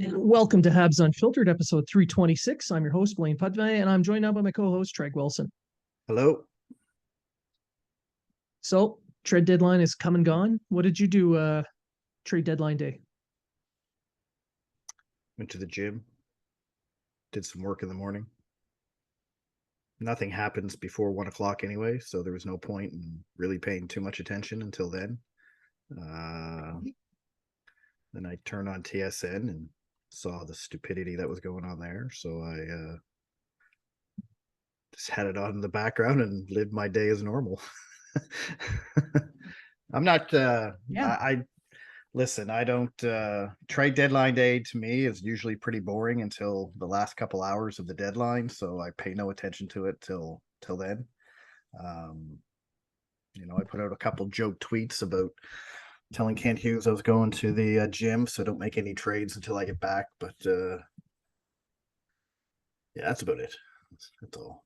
Welcome to Habs Unfiltered, episode 326. I'm your host, Blain and I'm joined now by my co-host, Treg Wilson. Hello. So, trade deadline is come and gone. What did you do trade deadline day? Went to the gym, did some work in the morning. Nothing happens before 1 o'clock anyway, so there was no point in really paying too much attention until then. Then I turned on TSN and saw the stupidity that was going on there, so I just had it on in the background and lived my day as normal. I'm not I listen, I don't trade deadline day to me is usually pretty boring until the last couple hours of the deadline, so I pay no attention to it till then. I put out a couple joke tweets about telling Kent Hughes I was going to the gym, so don't make any trades until I get back. But yeah, that's about it. That's all.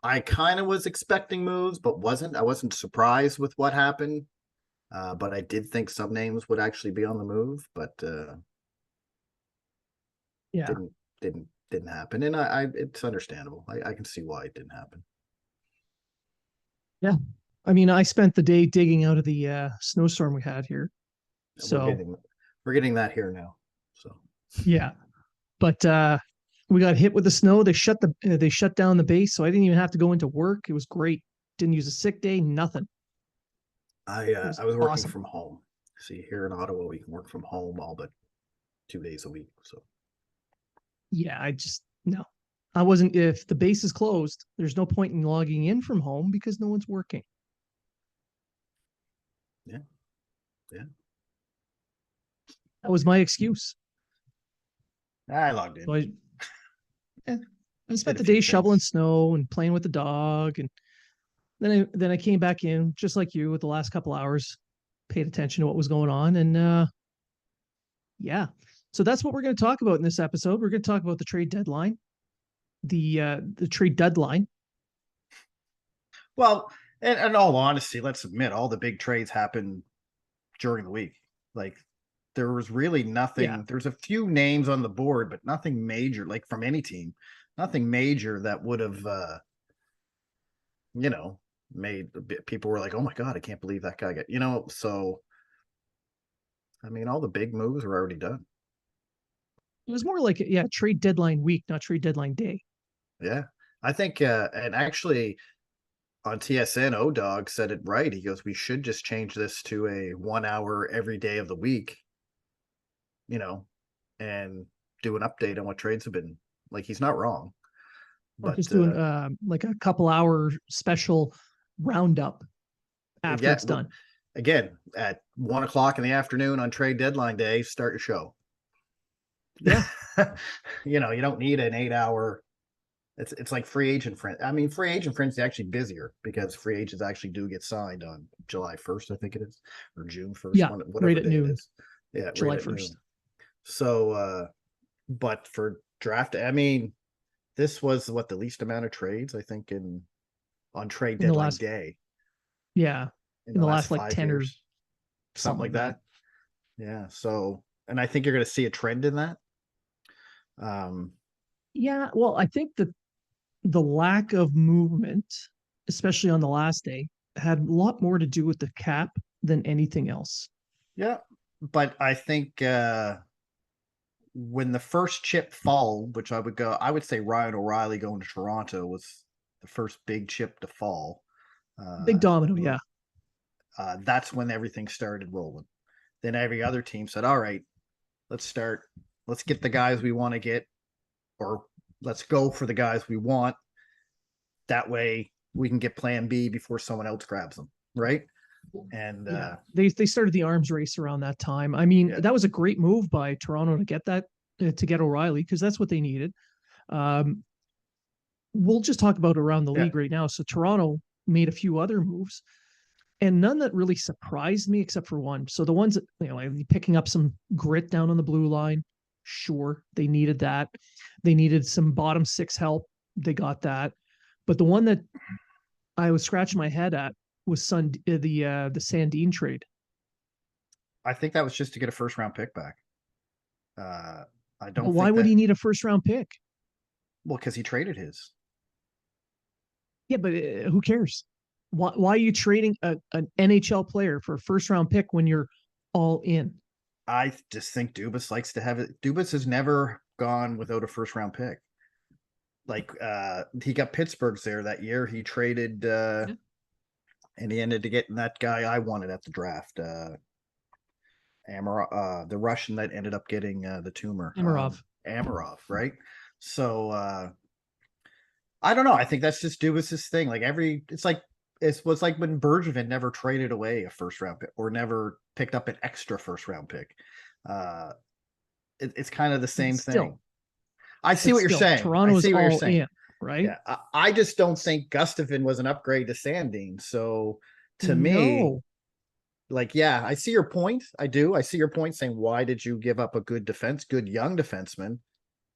I kind of was expecting moves, but I wasn't surprised with what happened. But I did think some names would actually be on the move, but Yeah. didn't happen, and it's understandable. I can see why it didn't happen. Yeah. I mean, I spent the day digging out of the snowstorm we had here. So we're getting that here now. So yeah. But we got hit with the snow. They shut down the base, so I didn't even have to go into work. It was great. Didn't use a sick day, nothing. I was working from home. See, here in Ottawa, we can work from home all but 2 days a week. So yeah, I wasn't. If the base is closed, there's no point in logging in from home because no one's working. Yeah. That was my excuse. I logged in. So I spent the day shoveling snow and playing with the dog, and then I came back in just like you with the last couple hours, paid attention to what was going on, and yeah. So that's what we're going to talk about in this episode. We're going to talk about the trade deadline, the trade deadline. Well, and in all honesty, let's admit all the big trades happened during the week. Like there was really nothing. Yeah. There's a few names on the board, but nothing major, like from any team, nothing major that would have, made people were like, oh my God, I can't believe that guy got, so I mean, all the big moves were already done. It was more like, trade deadline week, not trade deadline day. Yeah. I think, and actually on TSN, O-Dog said it right. He goes, we should just change this to a 1 hour every day of the week, and do an update on what trades have been. Like, he's not wrong. Or just doing like a couple hour special roundup after it's done. Again, at 1 o'clock in the afternoon on trade deadline day, start your show. Yeah. You don't need an 8 hour. It's like free agent friends. I mean, free agent friends is actually busier because free agents actually do get signed on July 1st, I think it is, or June 1st. Yeah, whatever right at noon. Yeah, July right 1st. So, but for draft, I mean, this was the least amount of trades I think on trade deadline day. Yeah, in the last like 10 years, or something like that. Yeah. So, and I think you're going to see a trend in that. Yeah. Well, I think that the lack of movement, especially on the last day, had a lot more to do with the cap than anything else. Yeah, but I think when the first chip fall, which I would say Ryan O'Reilly going to Toronto was the first big chip to fall. Big domino, yeah. That's when everything started rolling. Then every other team said, all right, let's get the guys we want to get, or let's go for the guys we want. That way we can get plan B before someone else grabs them. Right. And they started the arms race around that time. I mean, that was a great move by Toronto to get that, to get O'Reilly, because that's what they needed. We'll just talk about around the league right now. So Toronto made a few other moves, and none that really surprised me except for one. So the ones that, picking up some grit down on the blue line. Sure, they needed that. They needed some bottom six help. They got that. But the one that I was scratching my head at was the Sandin trade. I think that was just to get a first round pick back. I But don't why think would that. he need a first round pick? Well, because he traded his. Yeah, but who cares? Why are you trading an NHL player for a first round pick when you're all in? I just think Dubas likes to have it. Dubas has never gone without a first round pick. Like he got Pittsburgh's there that year. He traded Yeah. and he ended up getting that guy I wanted at the draft. The Russian that ended up getting the tumor. Amarov. Amarov, right? So I don't know. I think that's just Dubas's thing. Like it was like when Bergevin never traded away a first round pick or never picked up an extra first round pick. Uh, it's kind of the But same thing. still, I see what you're saying. I Toronto's see what you're all saying. in, right? Yeah, I just don't think Gustafsson was an upgrade to Sandine. So to me, No, like, yeah, I see your point. I do. I see your point saying, why did you give up a good young defenseman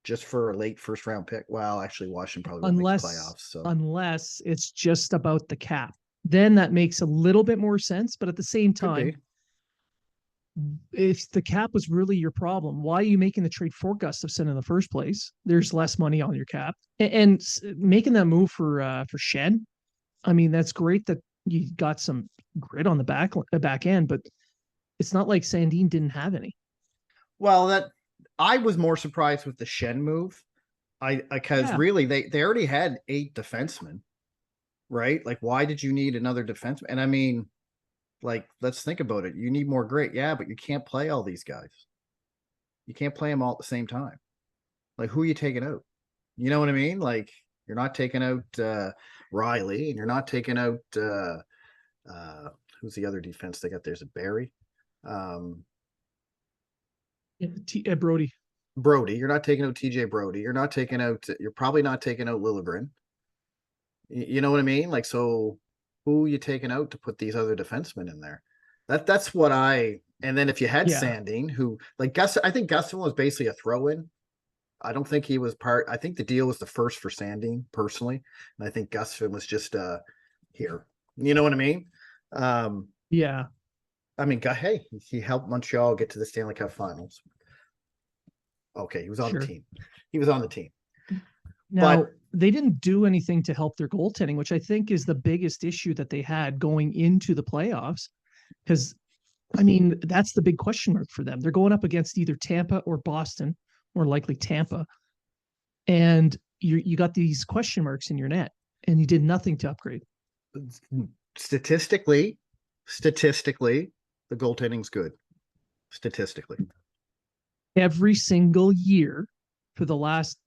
just for a late first round pick? Well, actually, Washington probably won't make the unless playoffs. So unless it's just about the cap. Then that makes a little bit more sense. But at the same could time, be. if the cap was really your problem, why are you making the trade for Gustafsson in the first place? There's less money on your cap, and making that move for Shen. I mean, that's great that you got some grit on the back end, but it's not like Sandine didn't have any. Well, that I was more surprised with the Shen move. I because Yeah, really they already had 8 defensemen, right? Like, why did you need another defenseman? And I mean, like, let's think about it. You need more grit, yeah, but you can't play all these guys. You can't play them all at the same time. Like, who are you taking out? You know what I mean? Like, you're not taking out Riley, and you're not taking out uh, who's the other defense they got? There's a Barry, um, Brody. Brody. You're not taking out TJ Brody. You're not taking out. You're probably not taking out Lilligren. You know what I mean? Like, so who are you taking out to put these other defensemen in there? That's what I. And then if you had Yeah, Sandine, who like Gus, I think Gustin was basically a throw-in. I don't think he was part. I think the deal was the first for Sandine personally, and I think Gustin was just here. You know what I mean? Um, yeah, I mean, hey, he helped Montreal get to the Stanley Cup Finals. Okay, he was on the sure. team. He was on the team, Now, but they didn't do anything to help their goaltending, which I think is the biggest issue that they had going into the playoffs. Because, I mean, that's the big question mark for them. They're going up against either Tampa or Boston, more likely Tampa. And you got these question marks in your net, and you did nothing to upgrade. statistically, the goaltending's good. Statistically, Every single year for the last,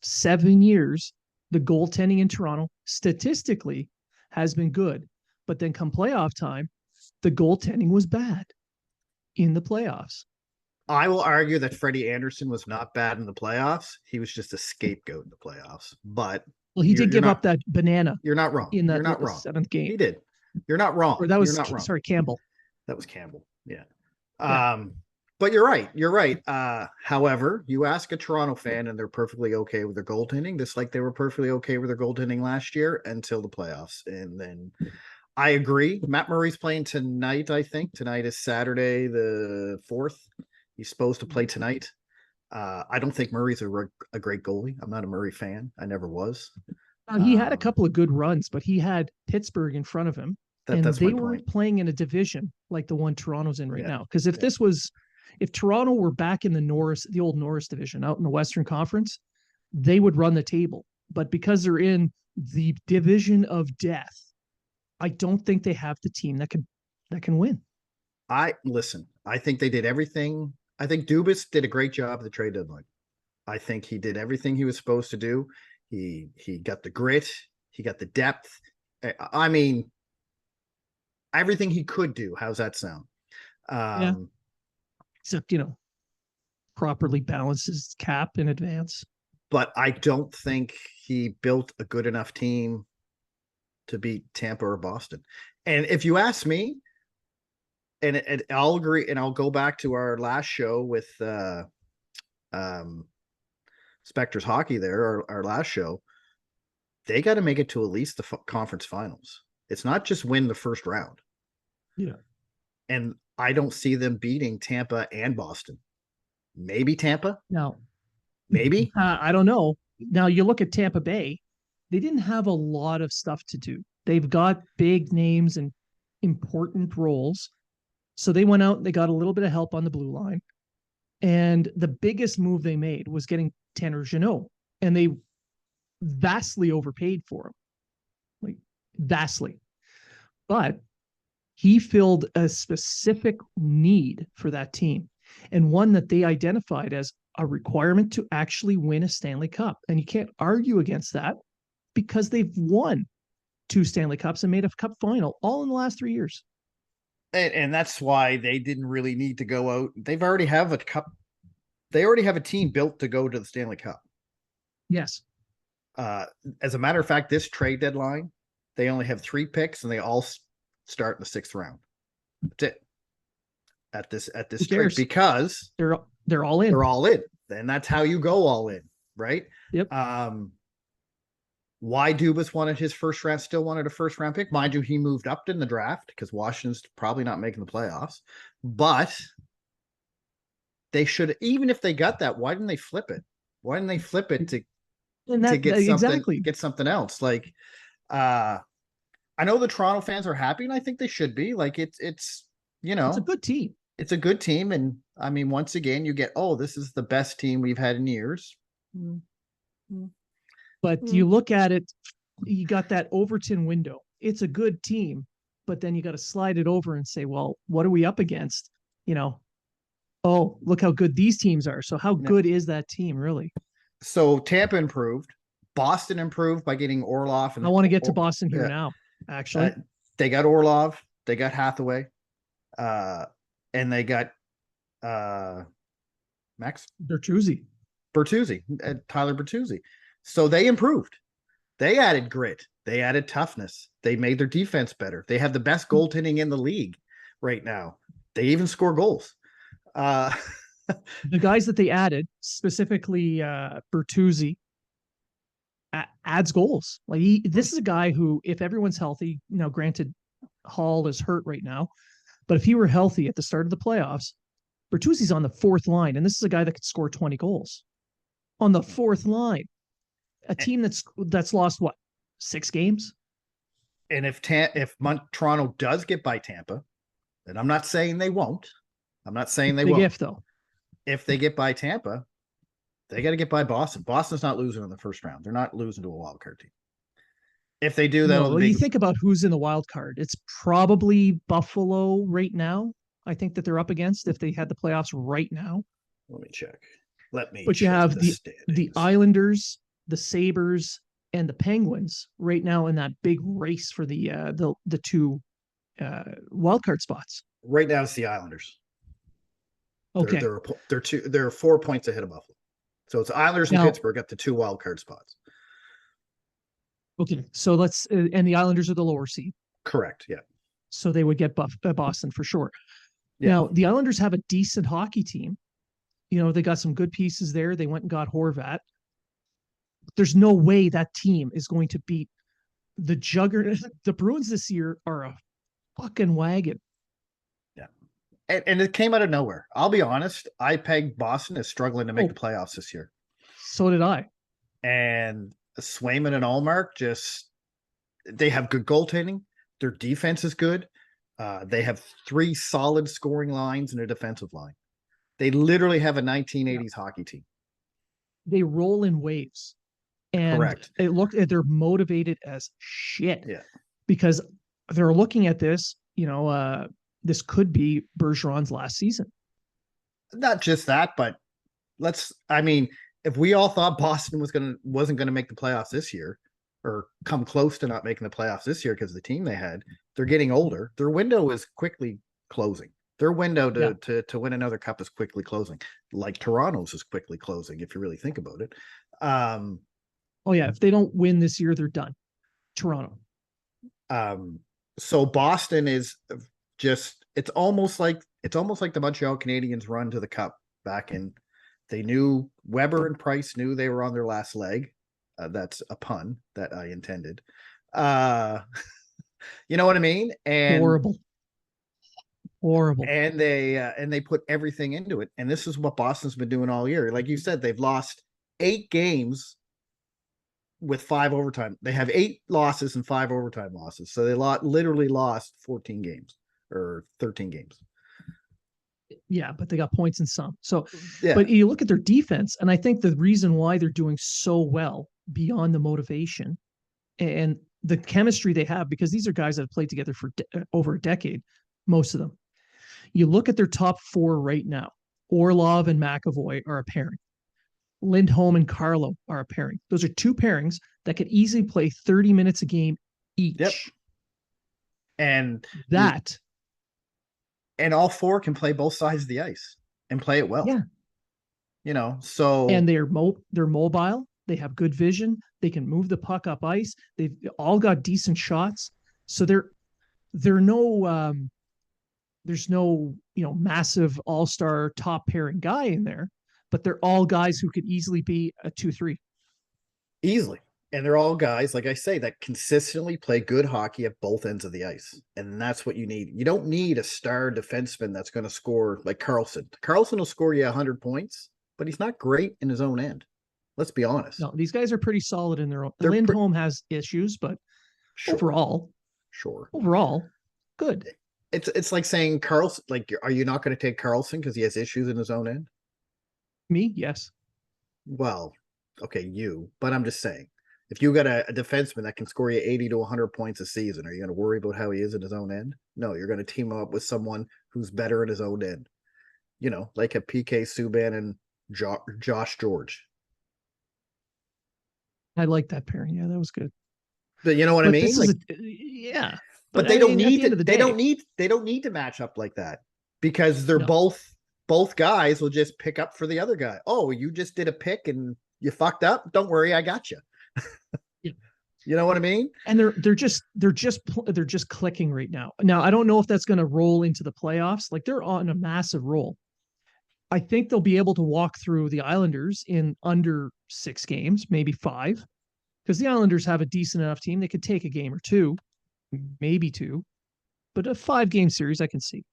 7 years, the goaltending in Toronto statistically has been good. But then come playoff time, the goaltending was bad in the playoffs. I will argue that Freddie Anderson was not bad in the playoffs. He was just a scapegoat in the playoffs. But Well, he did you're give up not that banana you're not wrong. in You're that not what the wrong. seventh game, He did. You're not wrong. or that You're was not wrong. sorry Campbell. That was Campbell. Yeah. Yeah, But you're right. You're right. However, you ask a Toronto fan and they're perfectly okay with their goaltending, just like they were perfectly okay with their goaltending last year until the playoffs. And then I agree. Matt Murray's playing tonight, I think. Tonight is Saturday the 4th. He's supposed to play tonight. I don't think Murray's a great goalie. I'm not a Murray fan. I never was. he had a couple of good runs, but he had Pittsburgh in front of him, and That's my they point. weren't playing in a division like the one Toronto's in right Yeah. now. Because if Toronto were back in the old Norris division out in the Western Conference, they would run the table. But because they're in the division of death, I don't think they have the team that can win. I listen. I think they did everything. I think Dubas did a great job at the trade deadline. I think he did everything he was supposed to do. He got the grit. He got the depth. I mean, everything he could do. How's that sound? Yeah, Um, except properly balances cap in advance. but I don't think he built a good enough team to beat Tampa or Boston. And if you ask me, and I'll agree, and I'll go back to our last show with Spectre's Hockey there, our last show, they got to make it to at least the conference finals. It's not just win the first round. Yeah. And I don't see them beating Tampa and Boston. Maybe Tampa. Now, Maybe. I don't know. Now you look at Tampa Bay, they didn't have a lot of stuff to do. They've got big names and important roles. So they went out and they got a little bit of help on the blue line. And the biggest move they made was getting Tanner Jeannot. And they vastly overpaid for him. Like vastly. But he filled a specific need for that team and one that they identified as a requirement to actually win a Stanley Cup. And you can't argue against that because they've won 2 Stanley Cups and made a cup final all in the last 3 years. And that's why they didn't really need to go out. They've already have a cup. They already have a team built to go to the Stanley Cup. Yes. As a matter of fact, this trade deadline, they only have 3 picks and they all start in the 6th round. That's it. At this trade, because they're all in. They're all in. And that's how you go all in, right? Yep. Why Dubas wanted his first round, still wanted a first round pick. Mind you, he moved up in the draft because Washington's probably not making the playoffs. But they should, even if they got that, why didn't they flip it? Why didn't they flip it to get something else? Like, I know the Toronto fans are happy, and I think they should be. Like, it's it's a good team. It's a good team, and I mean, once again, you get, this is the best team we've had in years. But you look at it, you got that Overton window. It's a good team, but then you got to slide it over and say, well, what are we up against? Look how good these teams are. So how good is that team really? So Tampa improved. Boston improved by getting Orlov. And I want to get to Boston here now, actually. They got Orlov. They got Hathaway. And they got Max Bertuzzi, Tyler Bertuzzi. So they improved. They added grit. They added toughness. They made their defense better. They have the best goaltending in the league right now. They even score goals. The guys that they added, specifically Bertuzzi, adds goals. Like this is a guy who, if everyone's healthy, granted, Hall is hurt right now, but if he were healthy at the start of the playoffs, Bertuzzi's on the 4th line, and this is a guy that could score 20 goals on the 4th line. A team that's lost 6 games. And if Toronto does get by Tampa, and I'm not saying they won't. I'm not saying they won't. If they get by Tampa, they got to get by Boston. Boston's not losing in the first round. They're not losing to a wild card team. If they do that, you think about who's in the wild card. It's probably Buffalo right now. I think that they're up against if they had the playoffs right now. Let me check. But you have the Islanders, the Sabres, and the Penguins right now in that big race for the 2 wildcard spots. Right now, it's the Islanders. Okay, they're 4 points ahead of Buffalo. So it's Islanders and Pittsburgh at the 2 wildcard spots. Okay, so and the Islanders are the lower seed. Correct. Yeah. So they would get Boston for sure. Yeah. Now the Islanders have a decent hockey team. They got some good pieces there. They went and got Horvat. There's no way that team is going to beat the juggernaut. The Bruins this year are a fucking wagon. Yeah. And it came out of nowhere. I'll be honest. I pegged Boston as struggling to make the playoffs this year. So did I. And Swayman and Allmark they have good goaltending. Their defense is good. They have 3 solid scoring lines and a defensive line. They literally have a 1980s hockey team. They roll in waves. And correct. They're motivated as shit. Yeah. Because they're looking at this, this could be Bergeron's last season. Not just that, but if we all thought Boston wasn't going to make the playoffs this year or come close to not making the playoffs this year because of the team they had, they're getting older. Their window is quickly closing. Their window to win another cup is quickly closing, like Toronto's is quickly closing, if you really think about it. If they don't win this year, they're done. Toronto. So Boston is it's almost like the Montreal Canadiens run to the cup back in. They knew Weber and Price knew they were on their last leg. That's a pun that I intended. You know what I mean? And horrible. Horrible. and they put everything into it. And this is what Boston's been doing all year. Like you said, they've lost 8 games with 5 overtime. They have 8 losses and 5 overtime losses. So they literally lost 14 games or 13 games. Yeah, but they got points in some. So, Yeah. but you look at their defense, and I think the reason why they're doing so well beyond the motivation and the chemistry they have, because these are guys that have played together for over a decade, most of them. You look at their top 4 right now. Orlov and McAvoy are a pairing. Lindholm and Carlo are a pairing. Those are 2 pairings that could easily play 30 minutes a game each. Yep. And that and all 4 can play both sides of the ice and play it well. Yeah. So and they're mobile. They have good vision. They can move the puck up ice. They've all got decent shots. So they're no there's no massive all-star top pairing guy in there, but they're all guys who could easily be a 2-3. Easily. And they're all guys, like I say, that consistently play good hockey at both ends of the ice. And that's what you need. You don't need a star defenseman that's going to score like Carlson. Carlson will score you 100 points, but he's not great in his own end. Let's be honest. No, these guys are pretty solid in their own. Lindholm has issues, but overall, good. It's like saying Carlson, like, are you not going to take Carlson because he has issues in his own end? Me, yes. Well, okay, but I'm just saying, if you got a defenseman that can score you 80 to 100 points a season, are you going to worry about how he is in his own end? No, you're going to team up with someone who's better in his own end. Like a PK Subban and Josh George. I like that pairing. Yeah, that was good. But you know what I mean? Yeah. But they don't need to. They don't need to match up like that because they're both guys will just pick up for the other guy. Oh, you just did a pick and you fucked up. Don't worry, I got you. Yeah. You know what I mean? And they're just clicking right now. Now I don't know if that's going to roll into the playoffs. Like they're on a massive roll. I think they'll be able to walk through the Islanders in under 6 games, maybe 5, because the Islanders have a decent enough team. They could take a game or 2, maybe 2, but a 5-game series I can see.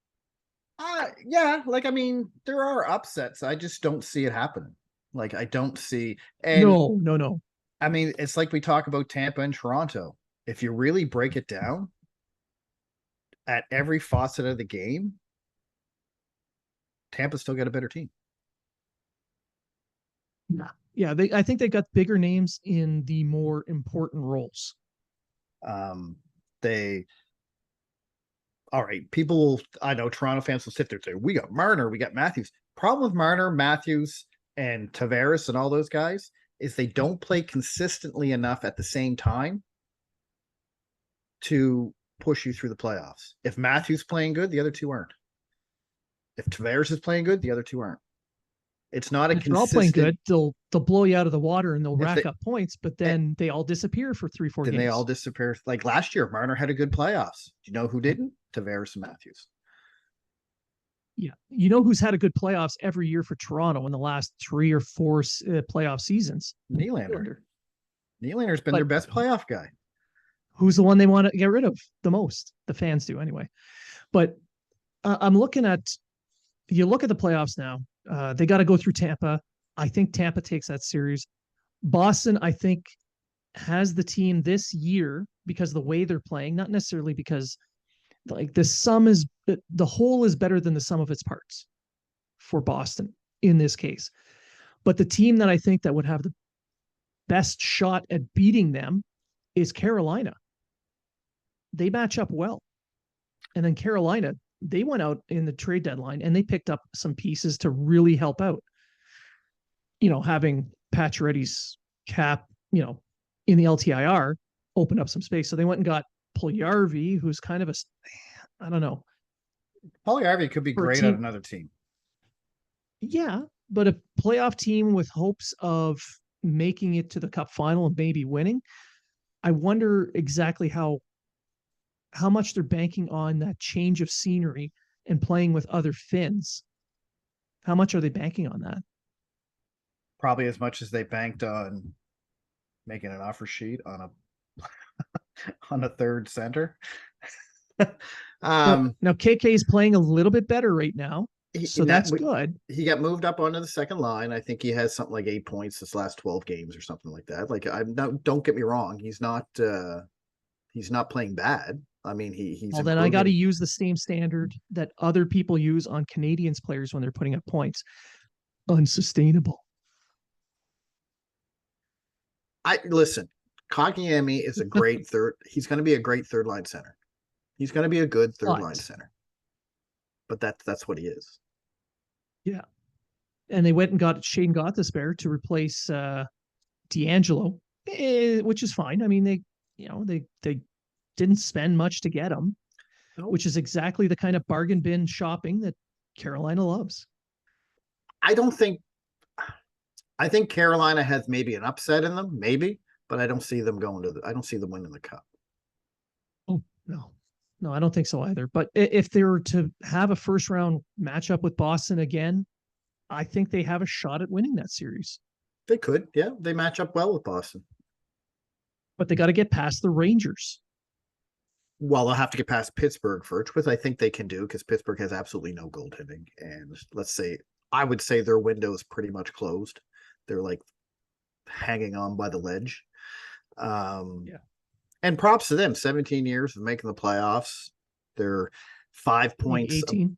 Yeah, like, I mean, there are upsets. I just don't see it happening. Like, I don't see. And no. I mean, it's like we talk about Tampa and Toronto. If you really break it down at every facet of the game, Tampa's still got a better team. Yeah, I think they got bigger names in the more important roles. All right, I know Toronto fans will sit there and say, we got Marner, we got Matthews. Problem with Marner, Matthews, and Tavares and all those guys is they don't play consistently enough at the same time to push you through the playoffs. If Matthews playing good, the other 2 aren't. If Tavares is playing good, the other 2 aren't. It's not a consistent. If they're all playing good, they'll blow you out of the water and they'll rack up points, but then they all disappear for 3-4 games. Then they all disappear. Like last year, Marner had a good playoffs. Do you know who didn't? Tavares and Matthews. Yeah. You know who's had a good playoffs every year for Toronto in the last 3 or 4 playoff seasons? Nylander. Nylander's been their best playoff guy. Who's the one they want to get rid of the most? The fans do anyway. But I'm looking at, you look at the playoffs now. They got to go through Tampa. I think Tampa takes that series. Boston, I think, has the team this year because of the way they're playing, not necessarily because like the whole is better than the sum of its parts for Boston in this case. But the team that I think that would have the best shot at beating them is Carolina. They match up well. And then Carolina, they went out in the trade deadline and they picked up some pieces to really help out. Having Pacioretty's cap, in the LTIR opened up some space. So they went and got Puljujarvi, who's kind of I don't know. Puljujarvi could be great on another team. Yeah, but a playoff team with hopes of making it to the Cup final and maybe winning. I wonder exactly how much they're banking on that change of scenery and playing with other Finns. How much are they banking on that? Probably as much as they banked on making an offer sheet on a third center. Now KK is playing a little bit better right now, so in that that's good. he got moved up onto the second line. I think he has something like 8 points this last 12 games or something like that. Like I'm not, don't get me wrong, he's not playing bad. I mean, he's Well, then I got to improving. use the same standard that other people use on Canadians players when they're putting up points. Unsustainable. I listen. Kotkaniemi is a great third. He's going to be a great third line center. He's going to be a good third line But center. But that's what he is. yeah, and they went and got Shane Gothisbehere to replace D'Angelo, which is fine. I mean, they didn't spend much to get him, No, which is exactly the kind of bargain bin shopping that Carolina loves. I don't think. I think Carolina has maybe an upset in them, maybe, but I don't see them going to. I don't see them winning the cup. Oh no, no, I don't think so either. But if they were to have a first round matchup with Boston again, I think they have a shot at winning that series. They could, yeah. They match up well with Boston. But they got to get past the Rangers. Well, they'll have to get past Pittsburgh first, which I think they can do because Pittsburgh has absolutely no goaltending. And let's say, I would say their window is pretty much closed. They're like hanging on by the ledge. Yeah. And props to them, 17 years of making the playoffs. They're 5 Maybe points. 18.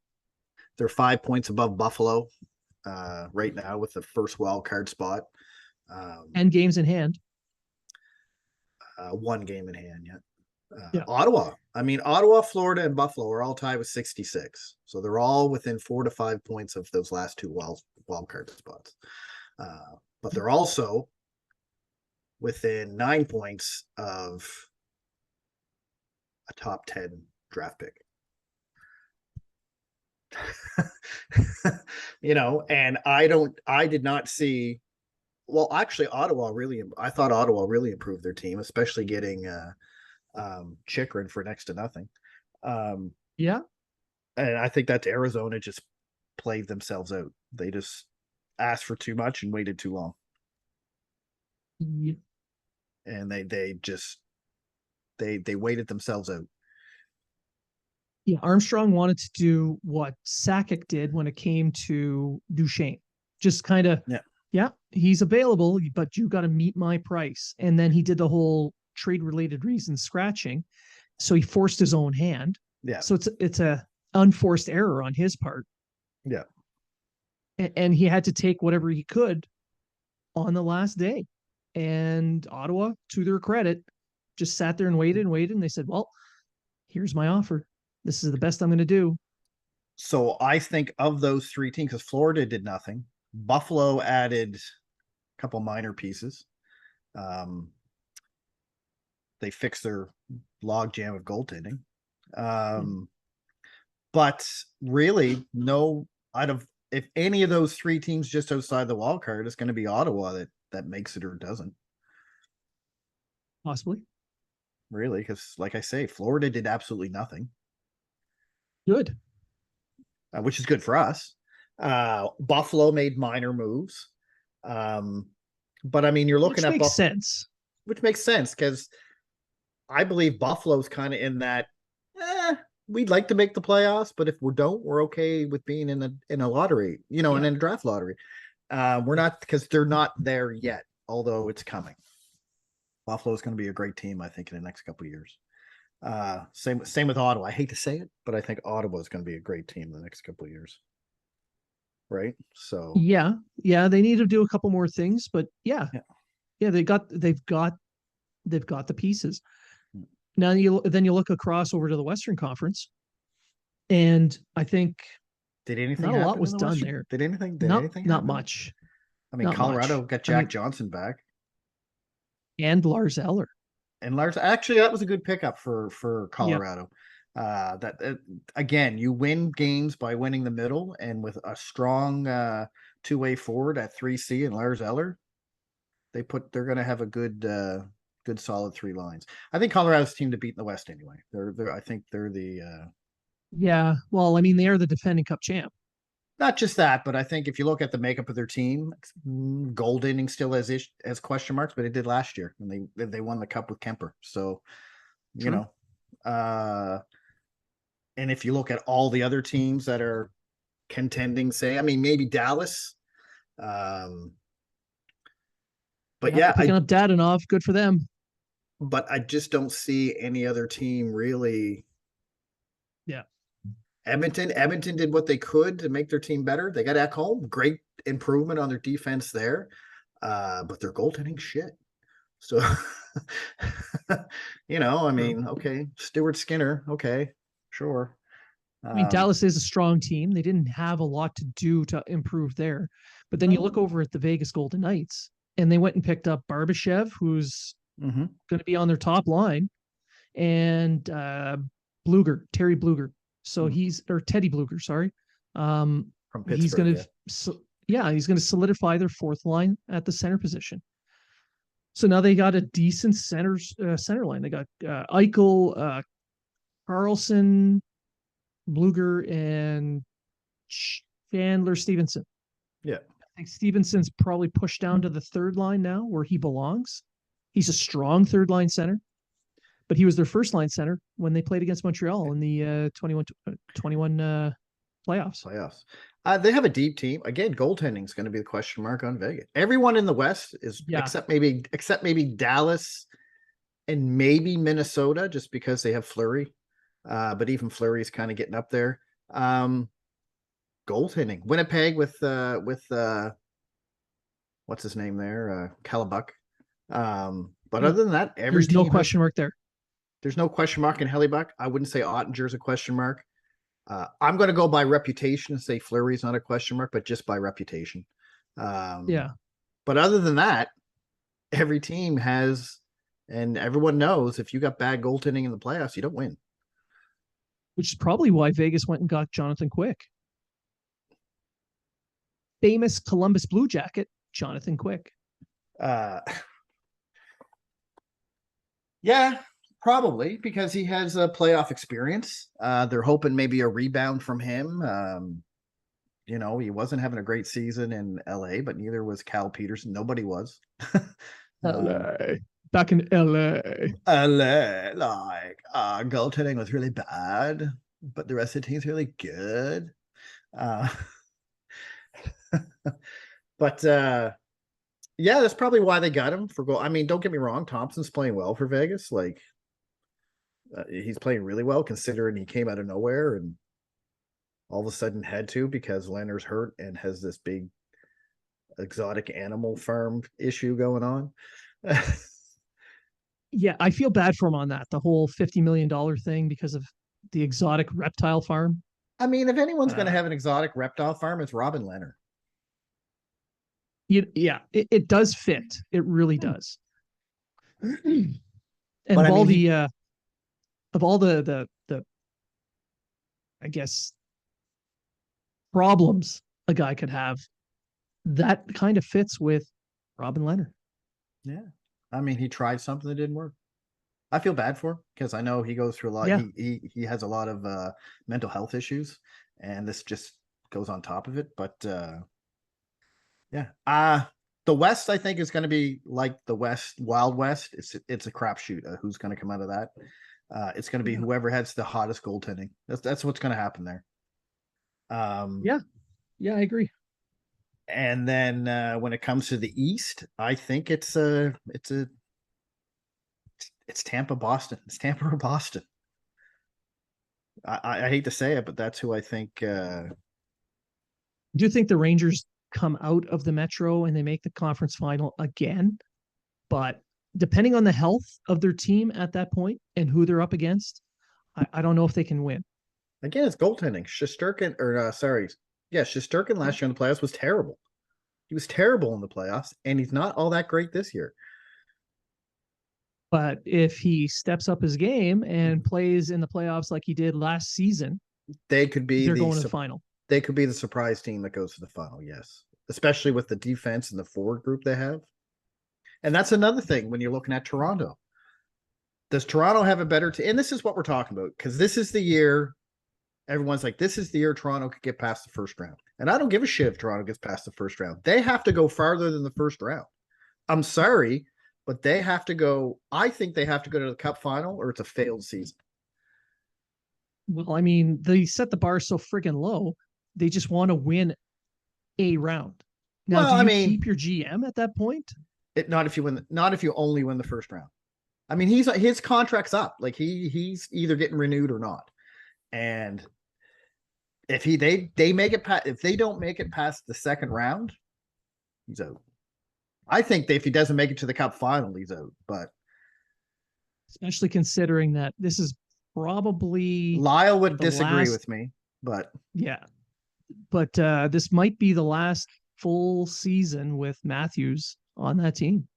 They're 5 points above Buffalo right now with the first wild card spot. 10 games in hand. One game in hand yet. Yeah. Ottawa. I mean, Ottawa, Florida, and Buffalo are all tied with 66. So they're all within 4 to 5 points of those last two wild card spots. But they're also within 9 points of a top 10 draft pick. And I did not see. Well, actually, I thought Ottawa really improved their team, especially getting Chikrin for next to nothing. Yeah. And I think that Arizona just played themselves out. They just asked for too much and waited too long. Yeah. And they waited themselves out. Yeah. Armstrong wanted to do what Sakic did when it came to Duchesne. Just kind of, yeah, he's available, but you got to meet my price. And then he did the whole trade related reasons scratching. So he forced his own hand. Yeah. So it's a unforced error on his part. Yeah. And he had to take whatever he could on the last day. And Ottawa, to their credit, just sat there and waited and waited. And they said, well, here's my offer. This is the best I'm going to do. So I think of those three teams, because Florida did nothing. Buffalo added a couple minor pieces. They fixed their logjam of goaltending. But really, no, if any of those three teams just outside the wild card, it's going to be Ottawa that makes it or doesn't. Possibly. Really, because like I say, Florida did absolutely nothing. Good. Which is good for us. Buffalo made minor moves. But I mean, you're looking at Buffalo, sense. Which makes sense because I believe Buffalo's kind of in that. We'd like to make the playoffs, but if we don't, we're okay with being in a lottery, and in a draft lottery. We're not, because they're not there yet, although it's coming. Buffalo is going to be a great team, I think, in the next couple of years. Same with Ottawa. I hate to say it, but I think Ottawa is going to be a great team in the next couple of years. Right? So yeah, they need to do a couple more things, but yeah, they've got the pieces. Now you look across over to the Western Conference, and I think did anything not a lot was done there. Did anything? Not much. I mean, Colorado got Jack Johnson back and Lars Eller. And Lars, actually, that was a good pickup for Colorado. Again, you win games by winning the middle, and with a strong two-way forward at 3C and Lars Eller, they're going to have a good solid three lines. I think Colorado's team to beat in the West anyway. I think they're the. Yeah, well, I mean, they are the defending Cup champ. Not just that, but I think if you look at the makeup of their team, goaltending still has question marks, but it did last year when they won the Cup with Kemper. So, And if you look at all the other teams that are contending, say, I mean, maybe Dallas. But Yeah, they're yeah, picking up Dadonov. Good for them. but I just don't see any other team really. Yeah. Edmonton did what they could to make their team better. They got Ekholm, great improvement on their defense there. But their goaltending shit. So, I mean, okay, Stuart Skinner, okay, sure. I mean, Dallas is a strong team. They didn't have a lot to do to improve there. But then you look over at the Vegas Golden Knights, and they went and picked up Barbashev, who's going to be on their top line, and Terry Bluger. So or Teddy Bluger, sorry. From Pittsburgh. He's going to, he's going to solidify their fourth line at the center position. So now they got a decent center line. They got Eichel, Carlson, Bluger, and Chandler Stevenson. Yeah. I think Stevenson's probably pushed down to the third line now where he belongs. He's a strong third line center, but he was their first line center when they played against Montreal in the 21 playoffs. They have a deep team. Again, goaltending is going to be the question mark on Vegas. Everyone in the West is except maybe Dallas and maybe Minnesota, just because they have Fleury. But even Fleury is kind of getting up there. Goaltending, Winnipeg with what's his name there, Calabuck. But other than that, there's no question mark there. There's no question mark in Hellebuck. I wouldn't say Ottinger's a question mark. I'm going to go by reputation and say Fleury's not a question mark, but just by reputation. Yeah. But other than that, every team has, and everyone knows, if you got bad goaltending in the playoffs, you don't win. Which is probably why Vegas went and got Jonathan Quick. Famous Columbus Blue Jacket, Jonathan Quick. Yeah, probably, because he has a playoff experience. They're hoping maybe a rebound from him. He wasn't having a great season in LA, but neither was Cal Peterson. Nobody was. LA. Back in LA. Goaltending was really bad, but the rest of the team's really good. But yeah, that's probably why they got him for goal. I mean, don't get me wrong, Thompson's playing well for Vegas. Like, he's playing really well considering he came out of nowhere and all of a sudden had to because Leonard's hurt and has this big exotic animal farm issue going on. Yeah, I feel bad for him on that. The whole $50 million thing because of the exotic reptile farm. I mean, if anyone's going to have an exotic reptile farm, it's Robin Leonard. It does fit. It really does. And but of all the I guess problems a guy could have, that kind of fits with Robin Leonard. Yeah. I mean, he tried something that didn't work. I feel bad for him because I know he goes through a lot. Yeah. He has a lot of mental health issues, and this just goes on top of it. But yeah. The West, I think, is going to be like the Wild West. It's a crapshoot who's going to come out of that. It's going to be whoever has the hottest goaltending. That's what's going to happen there. Yeah, I agree. And then when it comes to the East, I think it's Tampa, Boston. It's Tampa or Boston. I hate to say it, but that's who I think. Do you think the Rangers come out of the Metro and they make the conference final again? But depending on the health of their team at that point and who they're up against, I don't know if they can win. Again, it's goaltending. Shesterkin last year in the playoffs was terrible. He was terrible in the playoffs, and he's not all that great this year. But if he steps up his game and plays in the playoffs like he did last season, they're going to the final. They could be the surprise team that goes to the final, yes. Especially with the defense and the forward group they have. And that's another thing when you're looking at Toronto. Does Toronto have a better team? And this is what we're talking about, because this is the year everyone's like, this is the year Toronto could get past the first round. And I don't give a shit if Toronto gets past the first round. They have to go farther than the first round. I'm sorry, but they have to go. I think they have to go to the Cup final or it's a failed season. Well, I mean, they set the bar so friggin' low. They just want to win a round. Now, Well, do I you mean, keep your GM at that point? not if you win, not if you only win the first round. I mean, his contract's up. Like he's either getting renewed or not. And if they make it past, if they don't make it past the second round, he's out. I think that if he doesn't make it to the cup final, he's out. But Especially considering that this is probably Lyle would the disagree last, with me. But yeah, but this might be the last full season with Matthews on that team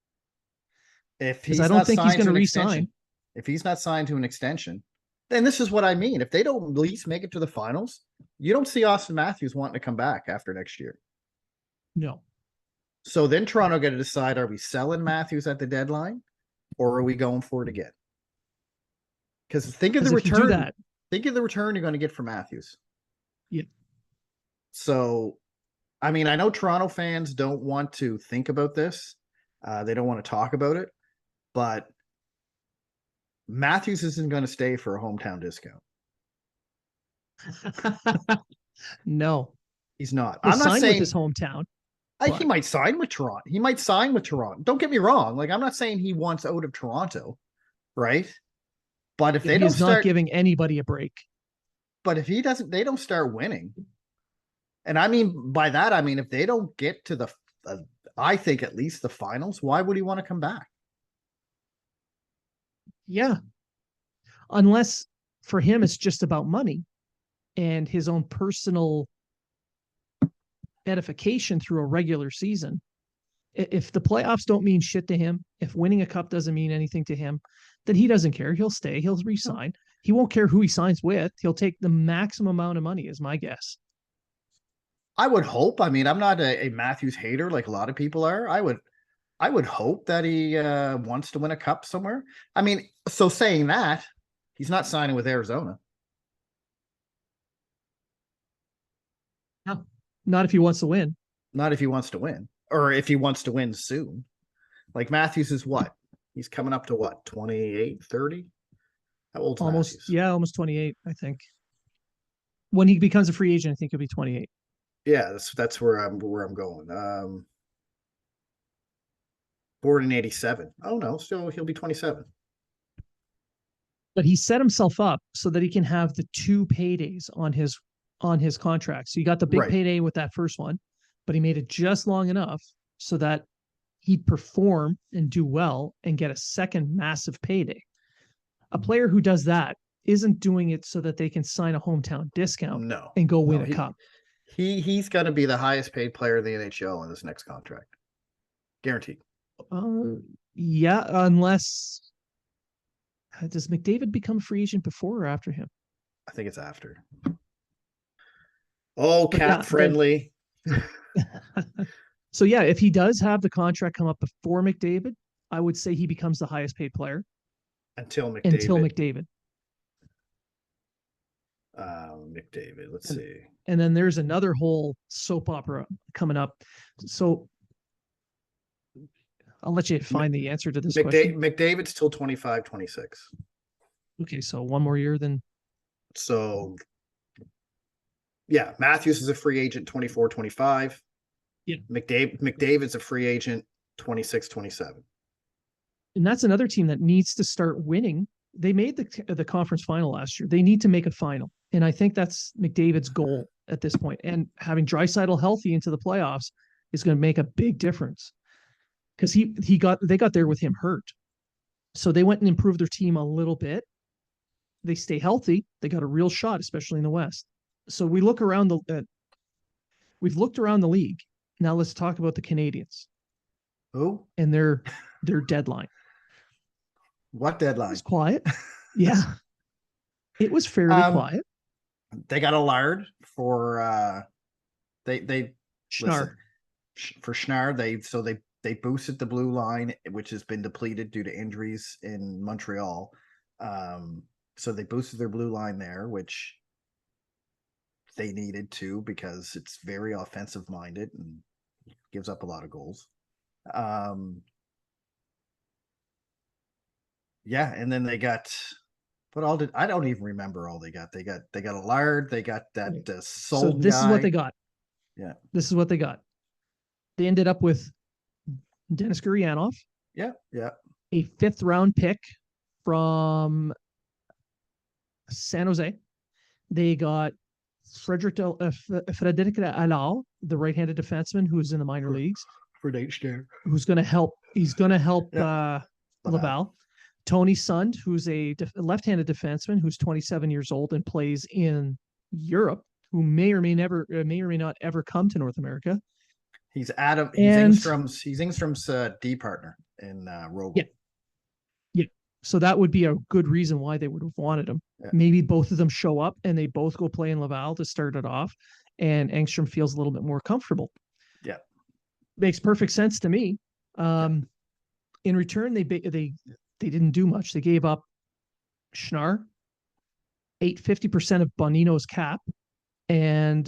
if because I he's don't not think he's signed going to to an resign. extension, if he's not signed to an extension, then this is what I mean. If they don't at least make it to the finals, you don't see Austin Matthews wanting to come back after next year. No, So then Toronto got to decide: are we selling Matthews at the deadline, or are we going for it again? Because think of the because if you do return. that, Think of the return you're going to get for Matthews. yeah, So, I mean, I know Toronto fans don't want to think about this. They don't want to talk about it, but Matthews isn't going to stay for a hometown discount. no, He's not. he'll I'm not sign with his saying hometown, he but might sign with Toronto. He might sign with Toronto. Don't get me wrong. Like, I'm not saying he wants out of Toronto, right? But if if they he don't is not start, giving anybody a break, but if he doesn't, they don't start winning. And I mean, by that, I mean, if they don't get to uh, I think at least the finals, why would he want to come back? yeah, unless for him it's just about money and his own personal edification through a regular season. If the playoffs don't mean shit to him, if winning a cup doesn't mean anything to him, then he doesn't care. He'll stay, he'll resign. He won't care who he signs with. He'll take the maximum amount of money, is my guess. I would hope. I mean, I'm not a Matthews hater like a lot of people are. I would hope that he wants to win a cup somewhere. I mean, so saying that, he's not signing with Arizona. No, not if he wants to win. Not if he wants to win, or if he wants to win soon. Like Matthews is what? He's coming up to what? 28, 30? How old's Almost, Matthews? yeah, almost 28, I think. When he becomes a free agent, I think he'll be 28. Yeah, that's where I'm going. Born in 87. Oh no, still he'll be 27. But he set himself up so that he can have the two paydays on his contract. So you got the big Right. payday with that first one, but he made it just long enough so that he'd perform and do well and get a second massive payday. A player who does that isn't doing it so that they can sign a hometown discount No. and go win No, a cup. he's going to be the highest paid player in the NHL in this next contract. Guaranteed. Yeah, unless does McDavid become a free agent before or after him? I think it's after. Oh, But cap yeah, friendly. so yeah, if he does have the contract come up before McDavid, I would say he becomes the highest paid player Until until McDavid. McDavid. McDavid. Let's And, see. and then there's another whole soap opera coming up. So I'll let you find the answer to this question. McDavid's till 25, 26. Okay, so one more year, then. So, yeah, Matthews is a free agent 24, 25. Yeah. McDavid's a free agent 26, 27. And that's another team that needs to start winning. They made the conference final last year. They need to make a final. And I think that's McDavid's goal at this point. And having Draisaitl healthy into the playoffs is going to make a big difference. Because they got there with him hurt. So they went and improved their team a little bit. They stay healthy. They got a real shot, especially in the West. So we've looked around the league. Now let's talk about the Canadians. Who? And their deadline. What It deadline? was quiet. Yeah. It was fairly quiet. They got a lard for they Schnarr. For Schnarr. They boosted the blue line, which has been depleted due to injuries in Montreal. So they boosted their blue line there, which they needed to because it's very offensive minded and gives up a lot of goals. Yeah, and then they got But I don't even remember all they got. They got a Lard. They got that So Solden this is what guy. they got. Yeah. This is what they got. They ended up with Denis Gurianov, Yeah. Yeah. a 5th-round pick from San Jose. They got Frederic Allard, the right-handed defenseman who's in the minor leagues, For Nate there. who's going to help. He's going to help Yeah. Laval. Tony Sund, who's a left-handed defenseman who's 27 years old and plays in Europe, who may or may not ever come to North America. He's Adam. He's And Ingstrom's D partner in Rogel. Yeah. Yeah. So that would be a good reason why they would have wanted him. Yeah. Maybe both of them show up and they both go play in Laval to start it off, and Engstrom feels a little bit more comfortable. Yeah. Makes perfect sense to me. In return, they didn't do much. They gave up Schnarr, ate 50% of Bonino's cap, and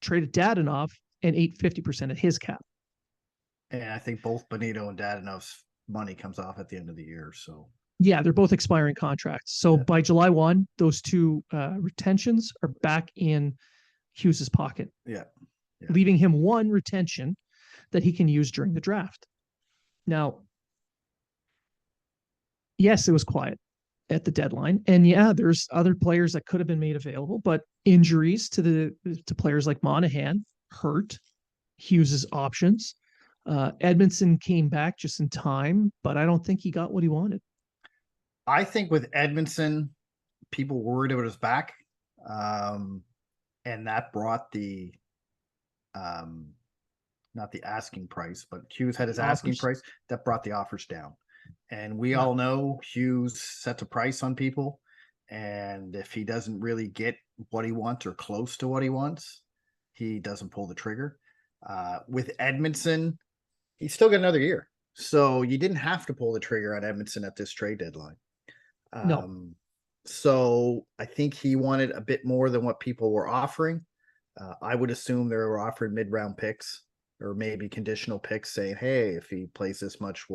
traded Dadonov and ate 50% of his cap. And I think both Bonino and Dadonov's money comes off at the end of the year. So yeah, they're both expiring contracts. So by July 1, those two retentions are back in Hughes's pocket. Yeah. Leaving him one retention that he can use during the draft. Now, yes, it was quiet at the deadline. And yeah, there's other players that could have been made available, but injuries to players like Monahan hurt Hughes's options. Edmondson came back just in time, but I don't think he got what he wanted. I think with Edmondson, people worried about his back. And that brought the not the asking price, but Hughes had his asking price. That brought the offers down. And we all know Hughes sets a price on people. And if he doesn't really get what he wants or close to what he wants, he doesn't pull the trigger. With Edmondson, he's still got another year. So you didn't have to pull the trigger on Edmondson at this trade deadline. No. So I think he wanted a bit more than what people were offering. I would assume they were offering mid-round picks or maybe conditional picks saying, hey, if he plays this much,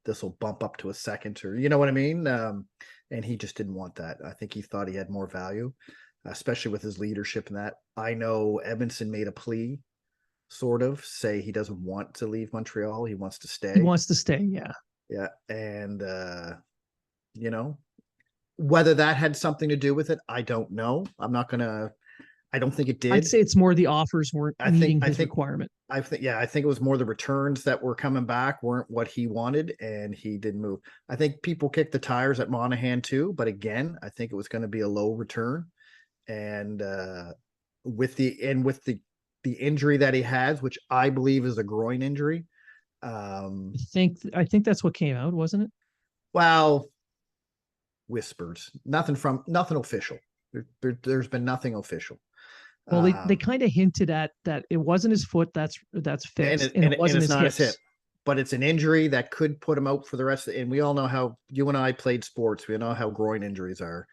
this will bump up to a second, or you know what I mean? And he just didn't want that. I think he thought he had more value, especially with his leadership in that. I know Edmondson made a plea, sort of, say he doesn't want to leave Montreal. He wants to stay. He wants to stay, yeah. Yeah. And, you know, whether that had something to do with it, I don't know. I don't think it did. I'd say it's more the offers weren't meeting his requirement. I think it was more the returns that were coming back weren't what he wanted, and he didn't move. I think people kicked the tires at Monahan too, but again, I think it was going to be a low return. And with the injury that he has, which I believe is a groin injury. I think that's what came out, wasn't it? Well, whispers, nothing official. There's been nothing official. Well, they kind of hinted at that it wasn't his foot. That's fixed, and it wasn't his hip. But it's an injury that could put him out for the rest of and we all know how you and I played sports. We know how groin injuries are.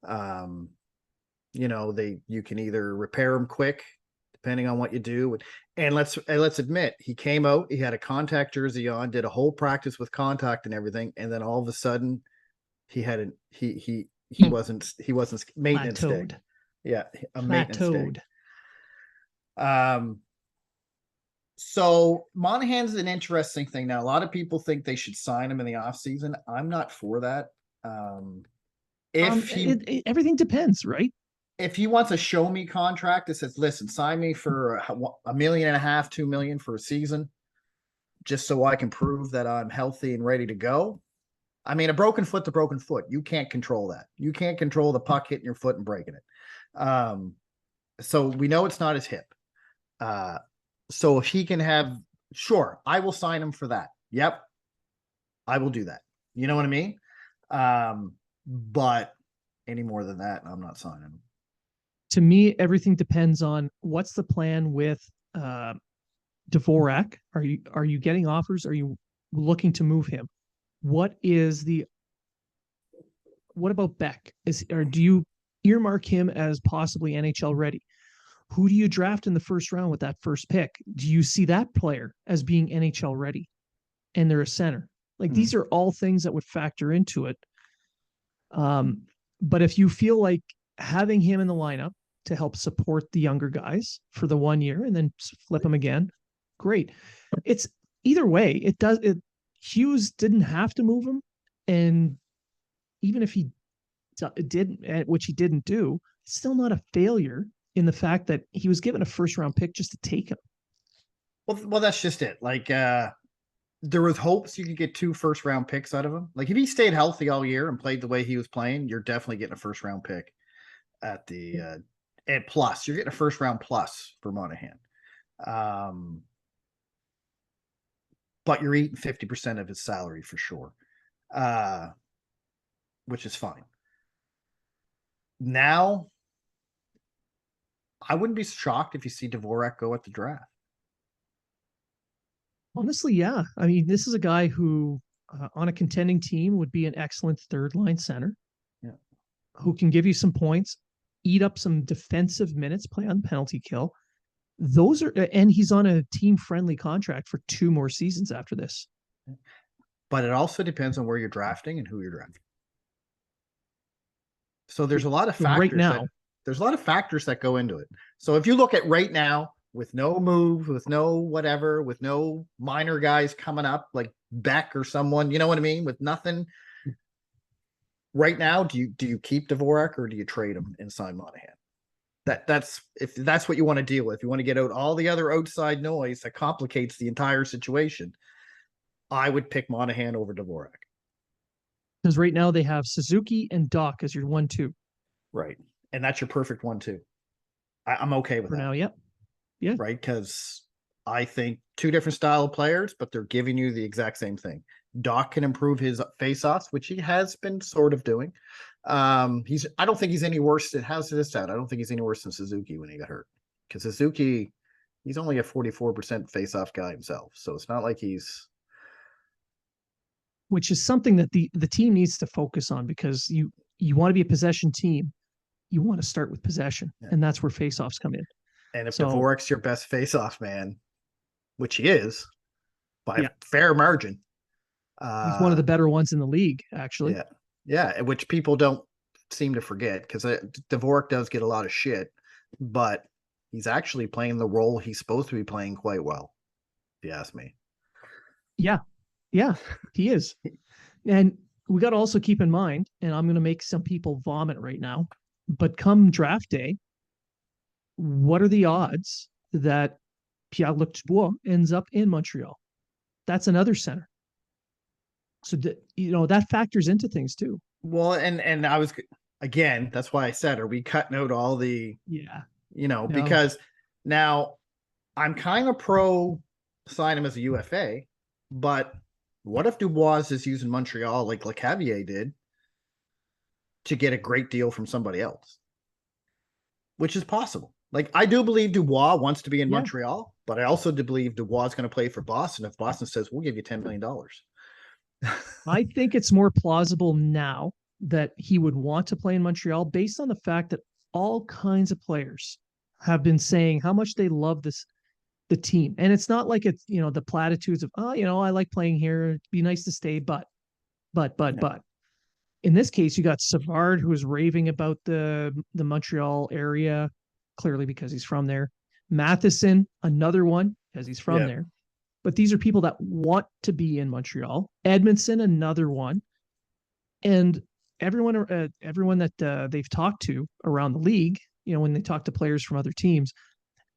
You know, you can either repair them quick, depending on what you do. And let's admit, he came out, he had a contact jersey on, did a whole practice with contact and everything, and then all of a sudden he wasn't maintenance Plateaued. day. Yeah, a maintenance day. So Monahan's an interesting thing. Now, a lot of people think they should sign him in the offseason. I'm not for that. Everything depends, right? If he wants a show me contract that says, listen, sign me for $1.5 million, $2 million for a season, just so I can prove that I'm healthy and ready to go. I mean, a broken foot's a broken foot. You can't control that. You can't control the puck hitting your foot and breaking it. So we know it's not his hip. So if he can sure, I will sign him for that. Yep. I will do that. You know what I mean? But any more than that, I'm not signing him. To me, everything depends on what's the plan with Dvorak. Are you getting offers? Are you looking to move him? What about Beck? Do you earmark him as possibly NHL ready? Who do you draft in the first round with that first pick? Do you see that player as being NHL ready? And they're a center. These are all things that would factor into it. But if you feel like having him in the lineup to help support the younger guys for the 1 year and then flip him again, great. It's either way. Hughes didn't have to move him, and even if he did, which he didn't do, it's still not a failure in the fact that he was given a first round pick just to take him. Well, that's just it. Like, there was hopes you could get 2 first round picks out of him. Like, if he stayed healthy all year and played the way he was playing, you're definitely getting a first round pick at the and plus. You're getting a first round plus for Monahan. But you're eating 50% of his salary for sure, which is fine. Now, I wouldn't be shocked if you see Dvorak go at the draft. Honestly, yeah. I mean, this is a guy who, on a contending team, would be an excellent third line center. Yeah. Who can give you some points, eat up some defensive minutes, play on penalty kill. Those are, and he's on a team friendly contract for 2 more seasons after this. But it also depends on where you're drafting and who you're drafting. So there's a lot of factors right now. There's a lot of factors that go into it. So if you look at right now, with no move, with no whatever, with no minor guys coming up like Beck or someone, you know what I mean? With nothing right now, do you keep Dvorak or do you trade him and sign Monahan? That's if that's what you want to deal with. You want to get out all the other outside noise that complicates the entire situation. I would pick Monahan over Dvorak. Because right now they have Suzuki and Doc as your 1-2. Right. And that's your perfect 1-2. I'm okay with for that. now. Yep. Yeah. Right. Because I think 2 different style of players, but they're giving you the exact same thing. Doc can improve his face-offs, which he has been sort of doing. I don't think he's any worse. It has this out. I don't think he's any worse than Suzuki when he got hurt. Because Suzuki, he's only a 44% face-off guy himself. So it's not like he's, which is something that the team needs to focus on, because you want to be a possession team. You want to start with possession, and that's where face-offs come in. And if Dvorak's your best face-off man, which he is by a fair margin, he's one of the better ones in the league, actually. Yeah, which people don't seem to forget, because Dvorak does get a lot of shit, but he's actually playing the role he's supposed to be playing quite well, if you ask me. Yeah, he is. And we got to also keep in mind, and I'm going to make some people vomit right now, but come draft day, what are the odds that Pierre-Luc Dubois ends up in Montreal? That's another center. So, that factors into things too. Well, and I was, again, that's why I said, are we cutting out all the, because now I'm kind of pro sign him as a UFA, but what if Dubois is using Montreal like Lecavalier did to get a great deal from somebody else? Which is possible. Like, I do believe Dubois wants to be in Montreal, but I also do believe Dubois is going to play for Boston if Boston says, we'll give you $10 million. I think it's more plausible now that he would want to play in Montreal, based on the fact that all kinds of players have been saying how much they love the team. And it's not like it's, the platitudes of, I like playing here. It'd be nice to stay, but. In this case, you got Savard, who was raving about the Montreal area, clearly because he's from there. Matheson, another one, because he's from there. But these are people that want to be in Montreal. Edmondson, another one. And everyone that they've talked to around the league, when they talk to players from other teams,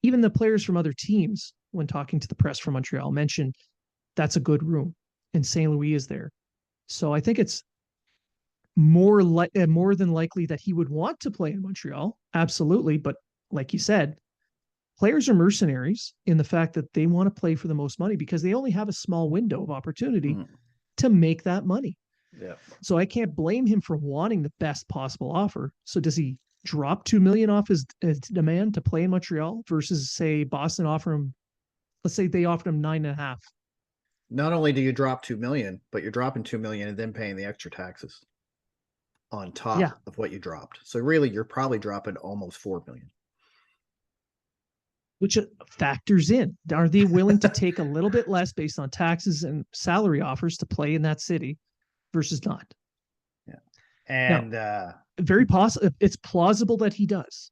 even the players from other teams, when talking to the press from Montreal, mentioned that's a good room, and St. Louis is there. So I think it's more than likely that he would want to play in Montreal. Absolutely. But like you said, players are mercenaries in the fact that they want to play for the most money, because they only have a small window of opportunity to make that money. Yeah. So I can't blame him for wanting the best possible offer. So does he drop $2 million off his demand to play in Montreal versus, say, Boston offer him, let's say they offered him 9.5? Not only do you drop $2 million, but you're dropping $2 million and then paying the extra taxes on top of what you dropped. So really, you're probably dropping almost $4 million. Which factors in. Are they willing to take a little bit less based on taxes and salary offers to play in that city versus not? Yeah. Now, And very possible. It's plausible that he does.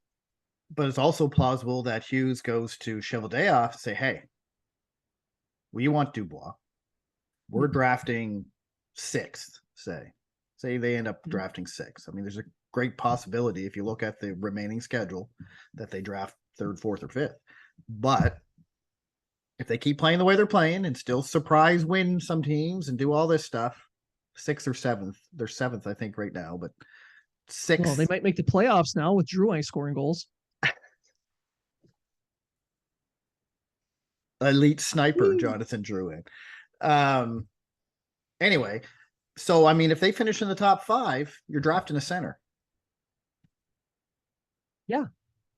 but it's also plausible that Hughes goes to Cheveldayoff and say, "Hey, we want Dubois. We're drafting sixth, say they end up drafting sixth. I mean, there's a great possibility if you look at the remaining schedule that they draft third, fourth, or fifth. But if they keep playing the way they're playing and still surprise win some teams and do all this stuff, sixth or seventh, they're seventh, I think, right now, but sixth. Well, they might make the playoffs now with Drouin scoring goals. Elite sniper, Jonathan Drouin. Anyway, so I mean, if they finish in the top 5, you're drafting a center. Yeah.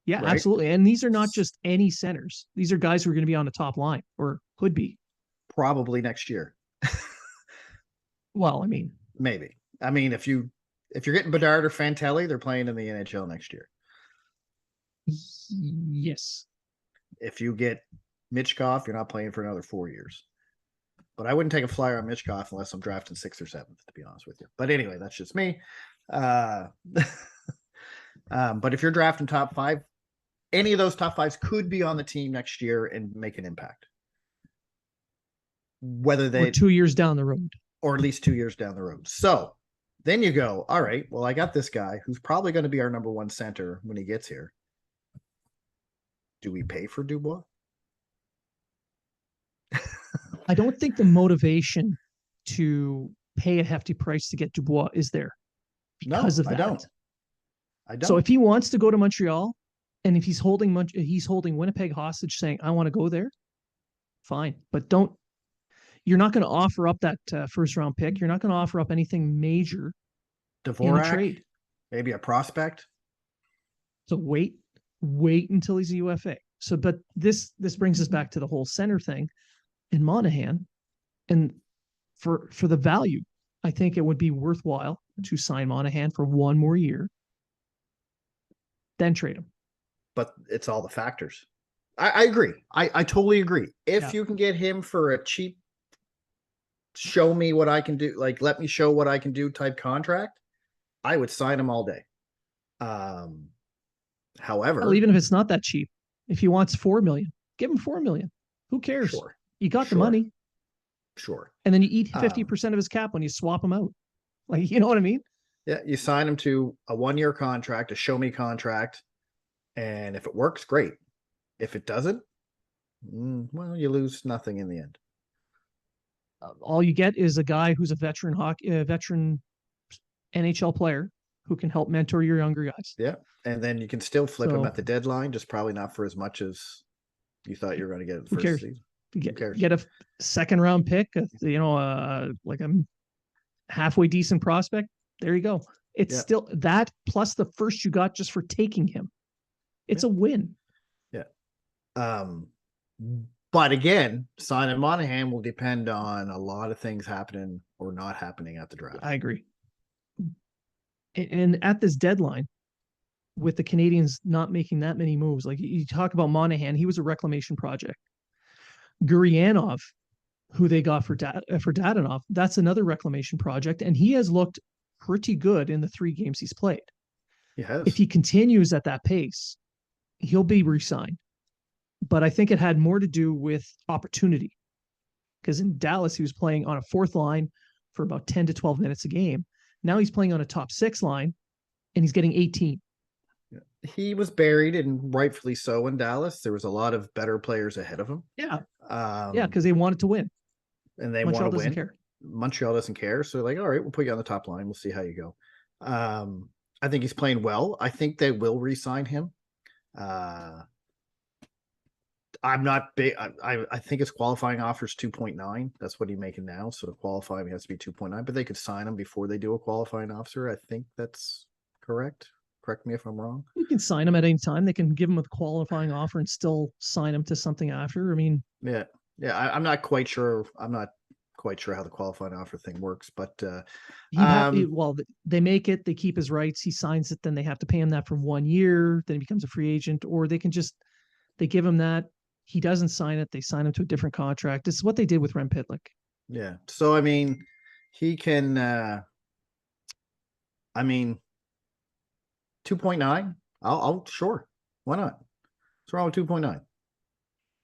Yeah, right? Absolutely. And these are not just any centers. These are guys who are going to be on the top line or could be. Probably next year. Well, I mean, maybe. I mean, if you're getting Bedard or Fantelli, they're playing in the NHL next year. Yes. If you get Michkov, you're not playing for another 4 years. But I wouldn't take a flyer on Michkov unless I'm drafting 6th or 7th, to be honest with you. But anyway, that's just me. But if you're drafting top 5, any of those top 5s could be on the team next year and make an impact. Whether they... Or 2 years down the road. Or at least 2 years down the road. So then you go, all right, well, I got this guy who's probably going to be our number 1 center when he gets here. Do we pay for Dubois? I don't think the motivation to pay a hefty price to get Dubois is there because of that. I don't. So if he wants to go to Montreal, and if he's holding Winnipeg hostage, saying I want to go there, fine. But you're not going to offer up that first round pick. You're not going to offer up anything major Dvorak, in a trade. Maybe a prospect. So wait until he's a UFA. So, but this brings us back to the whole center thing in Monahan, and for the value, I think it would be worthwhile to sign Monahan for 1 more year, then trade him. But it's all the factors. I agree. I totally agree. If you can get him for a cheap, show me what I can do, like let me show what I can do type contract, I would sign him all day. However, well, even if it's not that cheap, if he wants $4 million, give him $4 million. Who cares? Sure. You got the money. Sure. And then you eat 50% of his cap when you swap him out. Like, you know what I mean? Yeah. You sign him to a 1-year contract, a show me contract. And if it works, great. If it doesn't, well, you lose nothing in the end. All you get is a guy who's a veteran NHL player who can help mentor your younger guys. Yeah. And then you can still flip him at the deadline, just probably not for as much as you thought you were going to get in the first season. Get a 2nd round pick, like a halfway decent prospect. There you go. It's still that plus the first you got just for taking him. It's a win. Yeah. But again, signing Monahan will depend on a lot of things happening or not happening at the draft. I agree. And at this deadline, with the Canadians not making that many moves, like you talk about Monahan, he was a reclamation project. Guryanov, who they got for Dadonov, that's another reclamation project, and he has looked pretty good in the 3 games he's played. If he continues at that pace, he'll be re-signed. But I think it had more to do with opportunity, because in Dallas, he was playing on a 4th line for about 10 to 12 minutes a game. Now he's playing on a top 6 line, and he's getting 18. He was buried, and rightfully so, in Dallas. There was a lot of better players ahead of him. Yeah. Because they wanted to win. And they Montreal want to doesn't win. Care. Montreal doesn't care. So like, all right, we'll put you on the top line. We'll see how you go. I think he's playing well. I think they will re-sign him. I'm not big. I think his qualifying offer is 2.9. That's what he's making now. So to qualify, he has to be 2.9. But they could sign him before they do a qualifying officer. I think that's correct. Correct me if I'm wrong. You can sign him at any time. They can give him a qualifying offer and still sign him to something after. I mean, yeah. I'm not quite sure. I'm not quite sure how the qualifying offer thing works, but they make it. They keep his rights. He signs it. Then they have to pay him that for 1 year. Then he becomes a free agent, or they give him that. He doesn't sign it. They sign him to a different contract. This is what they did with Rem Pitlick. Yeah. So I mean, he can. I mean, 2.9. I'll sure. Why not? What's wrong with 2.9?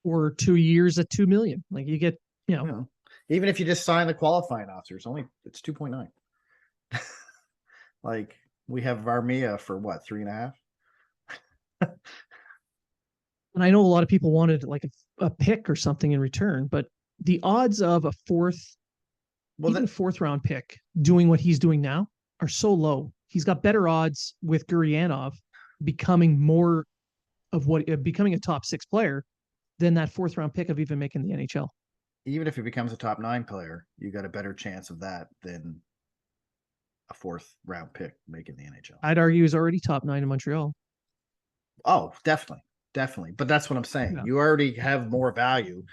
Or 2 years at 2 million. Like you get, You know, even if you just sign the qualifying officer, it's 2.9. Like we have Varmia for what, 3.5? and I know a lot of people wanted like a pick or something in return, but the odds of a Well, even a fourth round pick doing what he's doing now are so low. He's got better odds with Guryanov becoming more of what becoming a top 6 player than that fourth round pick of even making the NHL. even if he becomes a top 9 player, you got a better chance of that than a fourth round pick making the NHL. I'd argue he's already top 9 in Montreal. Oh, definitely. Definitely. But that's what I'm saying. Yeah. You already have more value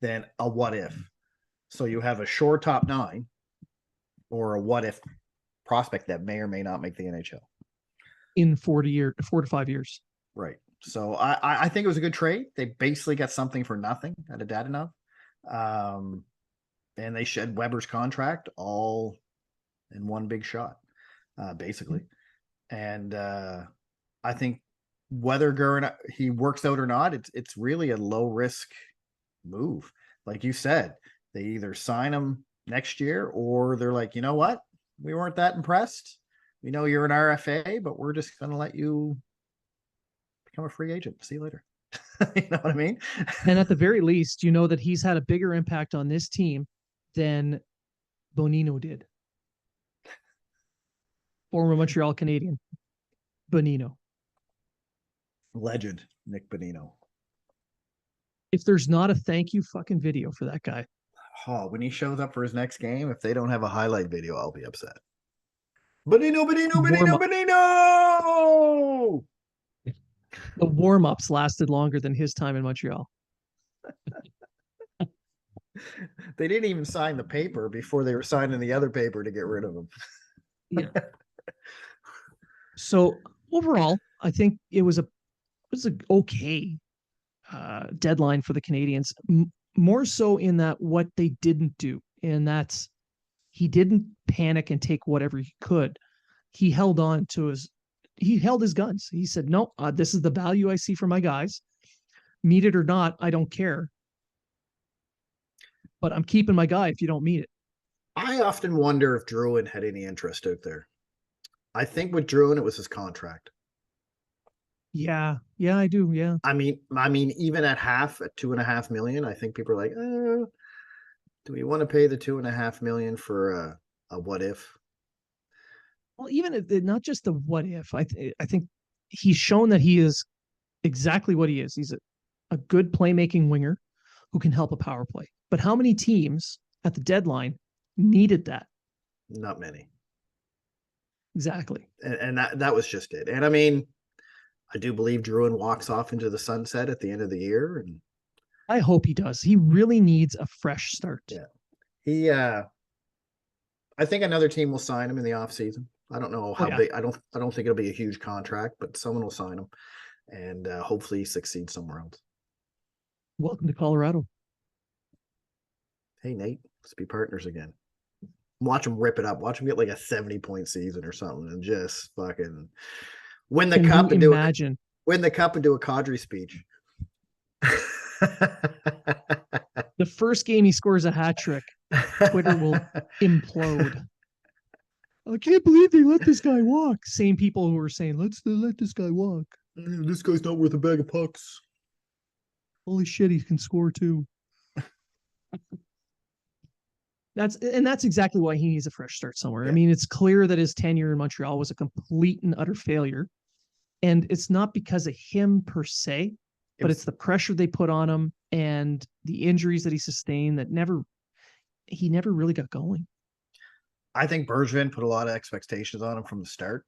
than a what if. So you have a sure top 9 or a what if prospect that may or may not make the NHL in 4 to 5 years. Right. So I think it was a good trade. They basically got something for nothing out of Dadonov. And they shed Weber's contract all in one big shot, basically. And I think whether he works out or not, it's really a low risk move. Like you said, they either sign him next year or they're like, you know what? We weren't that impressed. We know you're an RFA, but we're just going to let you become a free agent. See you later. You know what I mean? And at the very least, you know that he's had a bigger impact on this team than Bonino did. Former Montreal Canadian, Bonino. Legend, Nick Bonino. If there's not a thank you fucking video for that guy. Oh, when he shows up for his next game, if they don't have a highlight video, I'll be upset. Bonino, Bonino, Bonino, Bonino! The warm-ups lasted longer than his time in Montreal. They didn't even sign the paper before they were signing the other paper to get rid of him. Yeah. So overall, I think it was a okay deadline for the Canadians. More so in that what they didn't do, and that's he didn't panic and take whatever he could. He held on to he held his guns. He said, "No, this is the value I see for my guys. Meet it or not, I don't care. But I'm keeping my guy if you don't meet it." I often wonder if Drouin had any interest out there. I think with Drouin, it was his contract. Yeah, I do. Yeah. I mean, even at 2.5 million, I think people are like, do we want to pay the 2.5 million for a what if? Well, even if not just the what if, I think he's shown that he is exactly what he is. He's a good playmaking winger who can help a power play. But how many teams at the deadline needed that? Not many. Exactly. And that was just it. And I mean, I do believe Drouin walks off into the sunset at the end of the year. And I hope he does. He really needs a fresh start. Yeah. He I think another team will sign him in the offseason. I don't know how big. I don't think it'll be a huge contract, but someone will sign him and hopefully he succeeds somewhere else. Welcome to Colorado. Hey Nate, let's be partners again. Watch him rip it up. Watch him get like a 70-point season or something and just fucking win the cup and win the cup and do a Kadri speech. The first game he scores a hat trick, Twitter will implode. I can't believe they let this guy walk. Same people who are saying, let's let this guy walk. This guy's not worth a bag of pucks. Holy shit, he can score too. That's exactly why he needs a fresh start somewhere. Yeah. I mean, it's clear that his tenure in Montreal was a complete and utter failure. And it's not because of him per se, but it's the pressure they put on him and the injuries that he sustained that he never really got going. I think Bergevin put a lot of expectations on him from the start.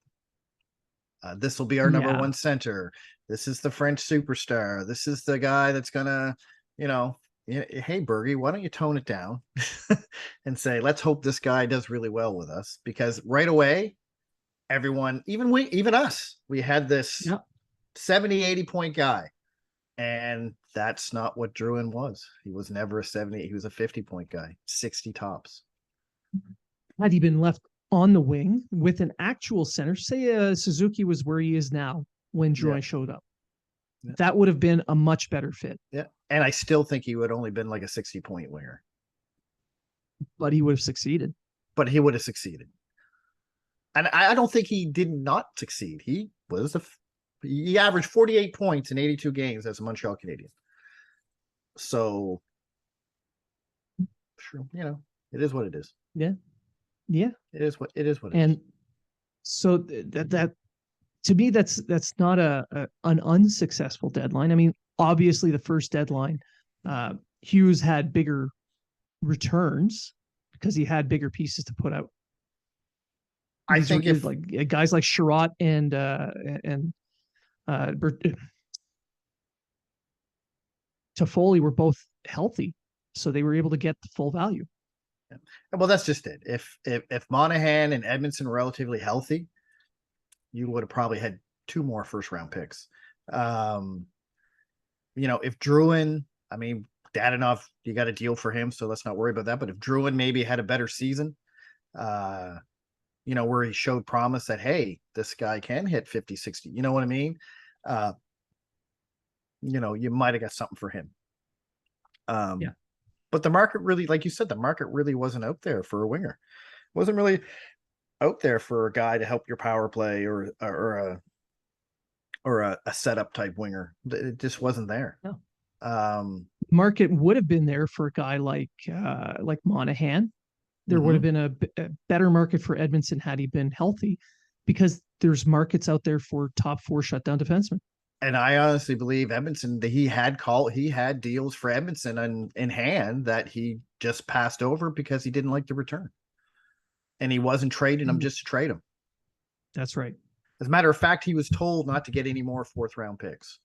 This will be our number one center. This is the French superstar. This is the guy that's gonna, hey Bergie, why don't you tone it down and say, let's hope this guy does really well with us, because right away, everyone, even us, we had this 70, 80-point guy, and that's not what Drouin was. He was never a 70. He was a 50-point guy, 60 tops. Had he been left on the wing with an actual center, say Suzuki was where he is now when Drouin showed up, that would have been a much better fit. Yeah. And I still think he would have only been like a 60-point winger. But he would have succeeded. But he would have succeeded. And I don't think he did not succeed. He averaged 48 points in 82 games as a Montreal Canadian. So, sure, it is what it is. Yeah. Yeah. It is what it is. And so that to me, that's not an unsuccessful deadline. I mean, obviously the first deadline, Hughes had bigger returns because he had bigger pieces to put out. I think if like guys like Sherratt and Toffoli were both healthy, so they were able to get the full value. Well, that's just it. If Monahan and Edmondson were relatively healthy, you would have probably had 2 more first-round picks. If Drouin, I mean, Dadonov, you got a deal for him, so let's not worry about that. But if Drouin maybe had a better season, where he showed promise that, hey, this guy can hit 50, 60, you know what I mean? You might have got something for him. Yeah. But the market really, like you said, the market really wasn't out there for a winger. It wasn't really out there for a guy to help your power play or a setup type winger. It just wasn't there. No. Market would have been there for a guy like Monahan. There would have been a better market for Edmondson had he been healthy, because there's markets out there for top 4 shutdown defensemen. And I honestly believe Edmondson, that he had deals for Edmondson in hand that he just passed over because he didn't like the return. And he wasn't trading them just to trade them. That's right. As a matter of fact, he was told not to get any more 4th-round picks.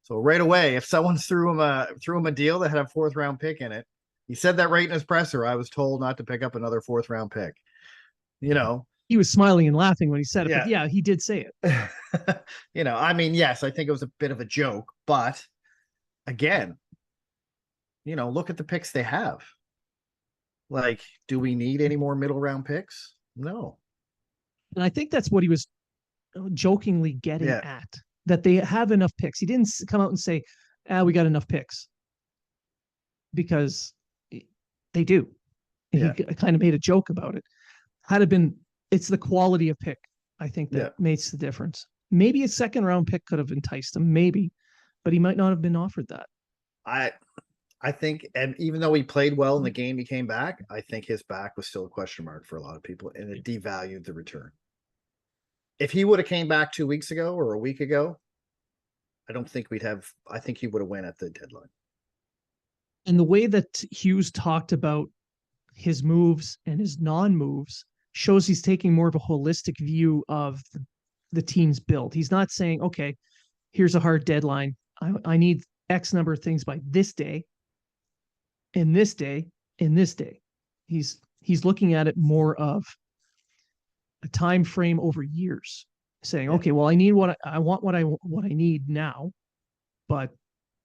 So right away, if someone threw him a deal that had a 4th-round pick in it, he said that right in his presser. I was told not to pick up another 4th-round pick. He was smiling and laughing when he said it, but yeah, he did say it. I mean, yes, I think it was a bit of a joke, but again, look at the picks they have. Like, do we need any more middle round picks? No. And I think that's what he was jokingly getting at, that they have enough picks. He didn't come out and say, we got enough picks, because they do. He kind of made a joke about it. Had it been, it's the quality of pick, I think, that makes the difference. Maybe a 2nd-round pick could have enticed him, maybe, but he might not have been offered that. I think, and even though he played well in the game he came back, I think his back was still a question mark for a lot of people, and it devalued the return. If he would have came back 2 weeks ago or a week ago, I think he would have went at the deadline. And the way that Hughes talked about his moves and his non-moves shows he's taking more of a holistic view of the team's build. He's not saying, okay, here's a hard deadline. I need X number of things by this day, in this day, in this day. He's looking at it more of a time frame over years, saying, okay, well, I need what I want, what I need now, but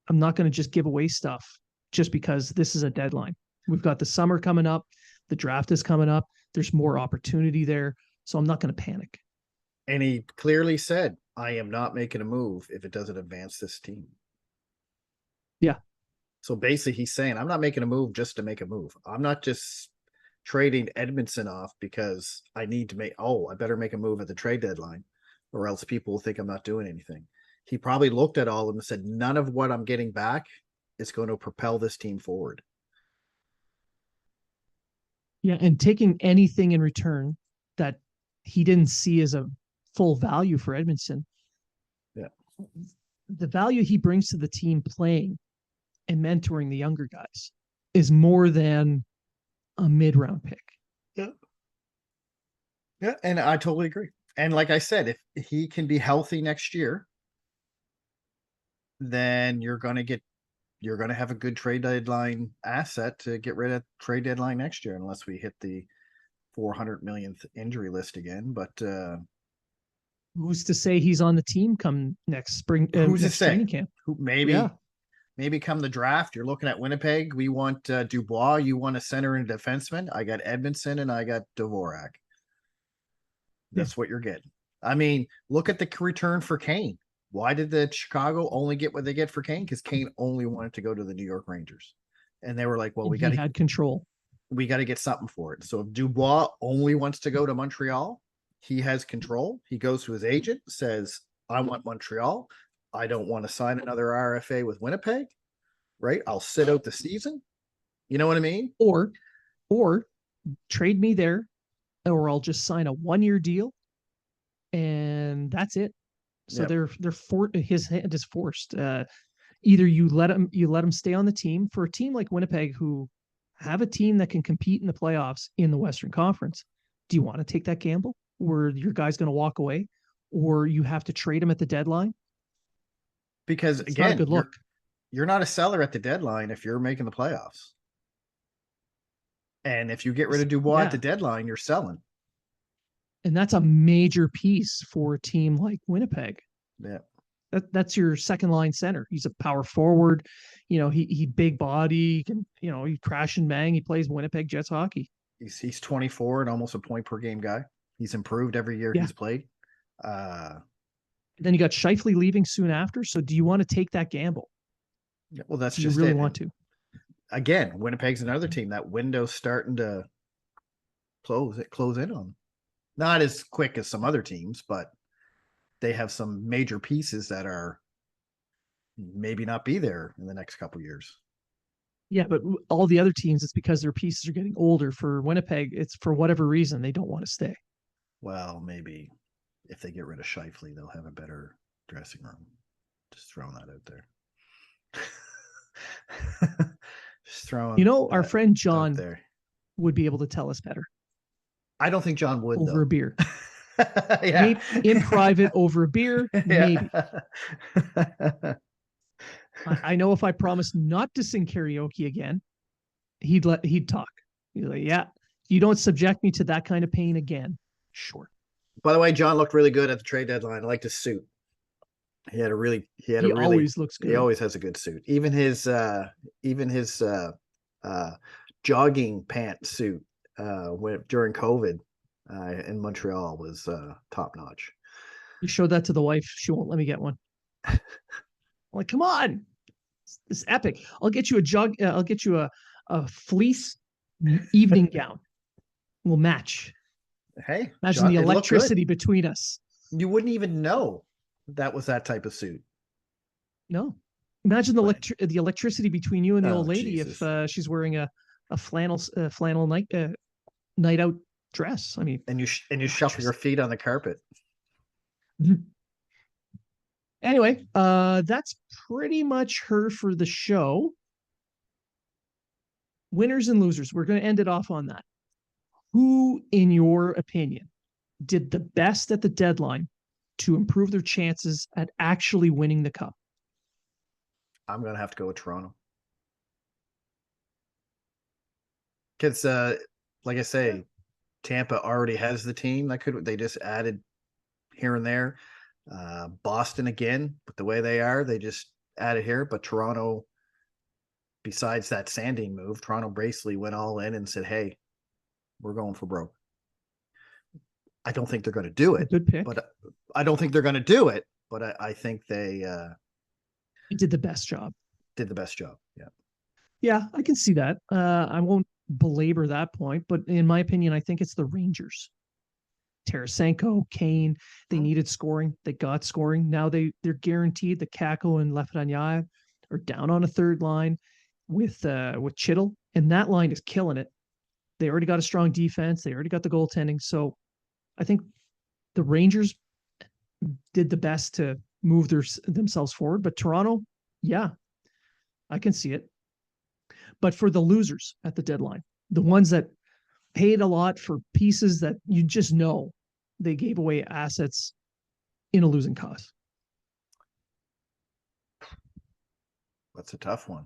I'm not going to just give away stuff just because this is a deadline. We've got the summer coming up. The draft is coming up. There's more opportunity there. So I'm not going to panic. And he clearly said, I am not making a move if it doesn't advance this team. Yeah. So basically he's saying, I'm not making a move just to make a move. I'm not just trading Edmondson off because I need to I better make a move at the trade deadline, or else people will think I'm not doing anything. He probably looked at all of them and said, none of what I'm getting back is going to propel this team forward. Yeah, and taking anything in return that he didn't see as a full value for Edmondson. Yeah. The value he brings to the team playing and mentoring the younger guys is more than a mid-round pick. Yeah. Yeah, and I totally agree. And like I said, if he can be healthy next year, then you're going to have a good trade deadline asset to get rid of trade deadline next year, unless we hit the 400 millionth injury list again. But who's to say he's on the team come next spring? Who's next to say? Training camp? Maybe come the draft, you're looking at Winnipeg. We want Dubois. You want a center and a defenseman. I got Edmondson and I got Dvorak. That's what you're getting. I mean, look at the return for Kane. Why did the Chicago only get what they get for Kane? Because Kane only wanted to go to the New York Rangers, and they were like, "Well, He had control. We got to get something for it." So if Dubois only wants to go to Montreal, he has control. He goes to his agent, says, "I want Montreal. I don't want to sign another RFA with Winnipeg. Right? I'll sit out the season." You know what I mean? Or trade me there, or I'll just sign a 1-year deal, and that's it. So his hand is forced. Either you let him stay on the team. For a team like Winnipeg, who have a team that can compete in the playoffs in the Western Conference, do you want to take that gamble where your guy's going to walk away, or you have to trade him at the deadline? Because it's again, not a good look. You're not a seller at the deadline if you're making the playoffs. And if you get rid of Dubois at the deadline, you're selling. And that's a major piece for a team like Winnipeg. Yeah. That's your second line center. He's a power forward. He big body, he can, he crash and bang. He plays Winnipeg Jets hockey. He's 24 and almost a point per game guy. He's improved every year he's played. Then you got Scheifele leaving soon after. So do you want to take that gamble? Yeah, well, that's do just you really want to. Again, Winnipeg's another team. That window's starting to close in on. Not as quick as some other teams, but they have some major pieces that are maybe not be there in the next couple of years. Yeah, but all the other teams, it's because their pieces are getting older. For Winnipeg, it's for whatever reason they don't want to stay. Well, maybe if they get rid of Scheifele, they'll have a better dressing room. Just throwing that out there. Just throwing. Our friend John would be able to tell us better. I don't think John would over a beer. Yeah. Maybe in private over a beer, maybe. I know if I promised not to sing karaoke again, he'd talk. He's like, yeah, you don't subject me to that kind of pain again. Sure. By the way, John looked really good at the trade deadline. I liked his suit. He always looks good. He always has a good suit. Even his jogging pant suit during COVID in Montreal was top notch. You showed that to the wife. She won't let me get one. I'm like, come on, this is epic. I'll get you a fleece evening gown. We'll match. Hey, imagine John, the electricity between us. You wouldn't even know that was that type of suit. No, imagine the electricity between you and the old lady. Jesus. If she's wearing a flannel night out dress. I mean, and you shuffle your feet on the carpet. Anyway, that's pretty much her for the show. Winners and losers. We're going to end it off on that. Who, in your opinion, did the best at the deadline to improve their chances at actually winning the cup? I'm going to have to go with Toronto. Because, like I say, Tampa already has the team they just added here and there. Boston again, but the way they are, they just added here. But Toronto, besides that Sandin move, Toronto basically went all in and said, "Hey, we're going for broke." I don't think they're going to do it. Good pick. But I don't think they're going to do it. But I think they did the best job. Did the best job. Yeah. Yeah, I can see that. I won't belabor that point, but in my opinion, I think it's the Rangers. Tarasenko, Kane, they needed scoring. They got scoring. Now they're guaranteed. The Kako and Lafreniere are down on a third line with Chittle, and that line is killing it. They already got a strong defense. They already got the goaltending. So I think the Rangers did the best to move themselves forward. But Toronto, yeah, I can see it. But for the losers at the deadline, the ones that paid a lot for pieces that you just know they gave away assets in a losing cause. That's a tough one.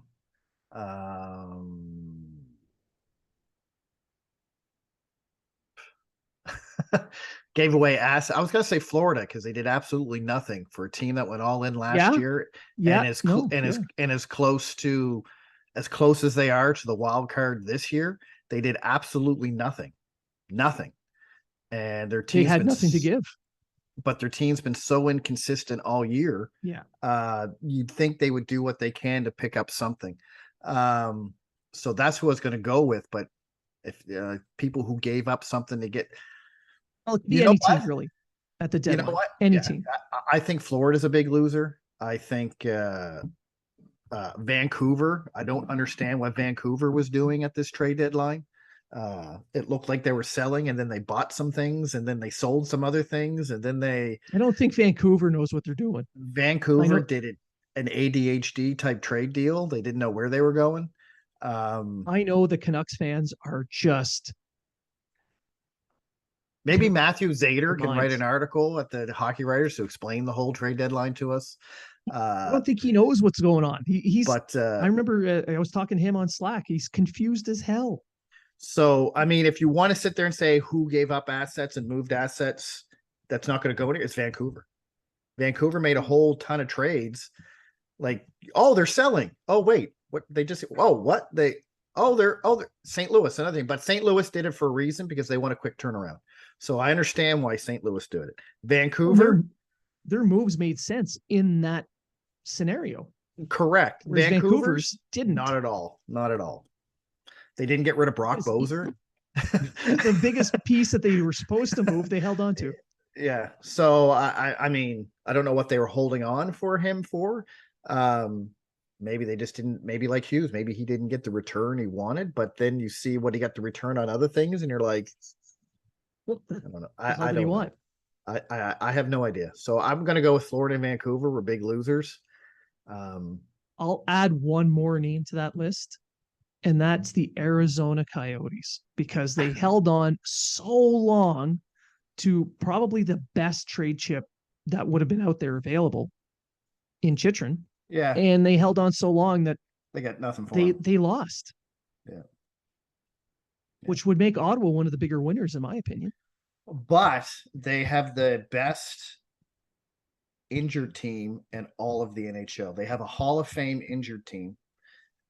Gave away assets. I was going to say Florida because they did absolutely nothing for a team that went all in last year. Yeah. And as close as they are to the wild card this year, they did absolutely nothing. and their They team's had been nothing to give. but their team's been so inconsistent all year. Yeah. You'd think they would do what they can to pick up something. So that's who I was going to go with. But if people who gave up something to get, Well, it could be you know any team, what? really, at the You know deadline. what? Any Yeah, team. I think Florida's a big loser. I think Vancouver. I don't understand what Vancouver was doing at this trade deadline. It looked like they were selling, and then they bought some things, and then they sold some other things, and then I don't think Vancouver knows what they're doing. I Vancouver know. did it an ADHD type trade deal. They didn't know where they were going. I know the Canucks fans are just Maybe Matthew their Zader can write an minds. article at the Hockey Writers to explain the whole trade deadline to us. I don't think he knows what's going on. He's. But I remember I was talking to him on Slack. He's confused as hell. So, I mean, if you want to sit there and say who gave up assets and moved assets, that's not going to go anywhere. It's Vancouver. Vancouver made a whole ton of trades. Like, oh, they're selling. Oh, wait, what they just? Oh, what they? They're St. Louis. Another thing, but St. Louis did it for a reason because they want a quick turnaround. So I understand why St. Louis did it. Well, Vancouver, their moves made sense in that scenario. correct. Whereas Vancouver's didn't. Not at all. Not at all. They didn't get rid of Brock Boser. The biggest piece that they were supposed to move, they held on to. Yeah. So I mean, I don't know what they were holding on for him for. Maybe they just didn't. Maybe like Hughes, maybe he didn't get the return he wanted. But then you see what he got the return on other things, and you're like, What I don't know. the hell I did he don't know. want? I have no idea. So I'm gonna go with Florida and Vancouver. We're big losers. I'll add one more name to that list, and that's the Arizona Coyotes, because they held on so long to probably the best trade chip that would have been out there available in Chychrun. Yeah. And they held on so long that They got nothing for they lost. Yeah. Which would make Ottawa one of the bigger winners, in my opinion. But they have the best injured team in all of the NHL. They have a Hall of Fame injured team.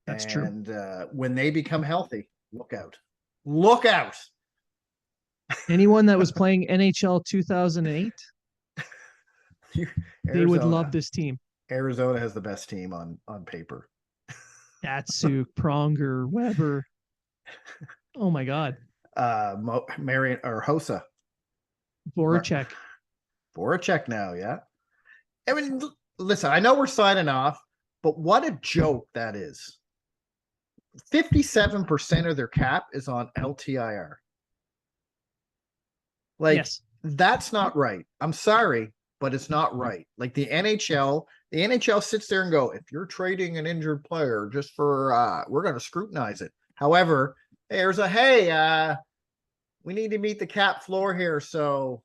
That's true. And when they become healthy, look out. Look out. Anyone that was playing NHL 2008, they would love this team. Arizona has the best team on paper. Datsuk, Pronger, Weber. Oh my God. Marion or Hossa. Voracek. Voracek now, yeah. I mean, listen, I know we're signing off, but what a joke that is. 57% of their cap is on LTIR. Like, yes. That's not right. I'm sorry, but it's not right. Like the NHL sits there and go, if you're trading an injured player just for we're going to scrutinize it. However, there's we need to meet the cap floor here, so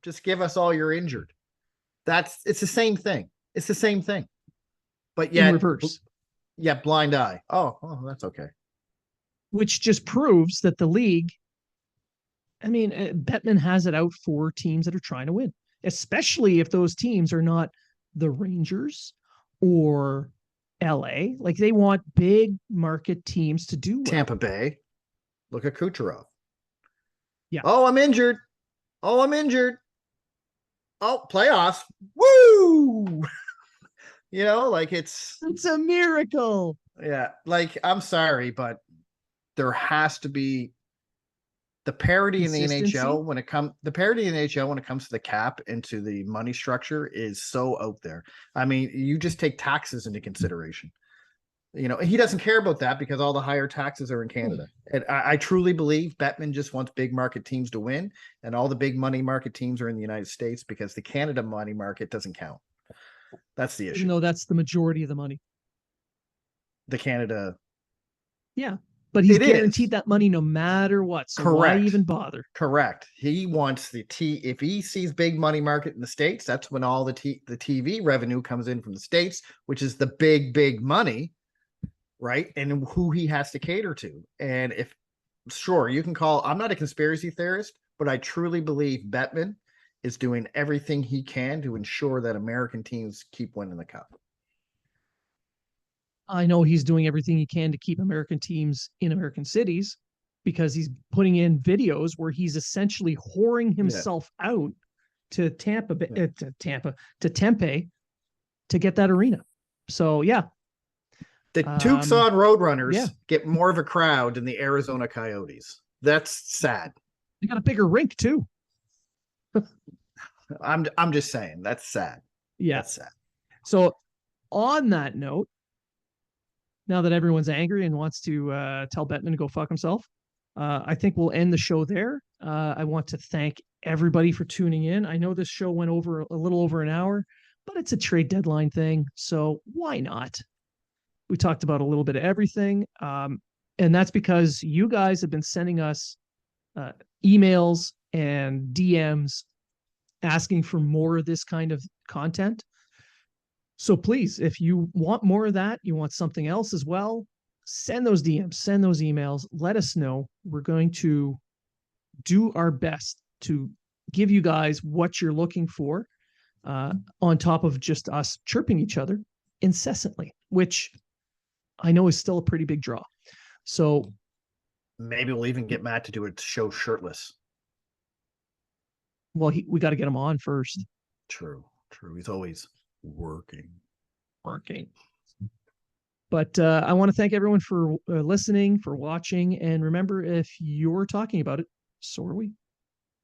just give us all your injured. It's the same thing. It's the same thing. But yet, in reverse. Yeah, blind eye. Oh, that's okay. Which just proves that the league, I mean, Bettman has it out for teams that are trying to win, especially if those teams are not the Rangers or LA. Like, they want big market teams to do well. Tampa Bay. Look at Kucherov. Yeah. Oh, I'm injured. Oh, playoffs. Woo! Like it's a miracle. Yeah. Like, I'm sorry, but there has to be the parity in the NHL when it comes to the cap and to the money structure is so out there. I mean, you just take taxes into consideration. He doesn't care about that because all the higher taxes are in Canada. And I truly believe Bettman just wants big market teams to win, and all the big money market teams are in the United States because the Canada money market doesn't count. That's the issue. Even though that's the majority of the money. The Canada. Yeah. But he's guaranteed that money no matter what. So correct. Why even bother? Correct. He wants if he sees big money market in the States, that's when all the TV revenue comes in from the States, which is the big money, right? And who he has to cater to. And you can call, I'm not a conspiracy theorist, but I truly believe Bettman is doing everything he can to ensure that American teams keep winning the cup. I know he's doing everything he can to keep American teams in American cities. because he's putting in videos where he's essentially whoring himself out to Tempe to get that arena. So yeah. The Tucson Roadrunners yeah. get more of a crowd than the Arizona Coyotes. That's sad. They got a bigger rink too. I'm just saying, that's sad. Yeah. That's sad. So on that note, now that everyone's angry and wants to tell Bettman to go fuck himself, I think we'll end the show there. I want to thank everybody for tuning in. I know this show went over a little over an hour, but it's a trade deadline thing, so why not? We talked about a little bit of everything, and that's because you guys have been sending us emails and DMs asking for more of this kind of content. So please, if you want more of that, you want something else as well, send those DMs, send those emails, let us know. We're going to do our best to give you guys what you're looking for, on top of just us chirping each other incessantly, which I know is still a pretty big draw. So maybe we'll even get Matt to do a show shirtless. Well, we got to get him on first. True. He's always working. But I want to thank everyone for listening, for watching. And remember, if you're talking about it, so are we.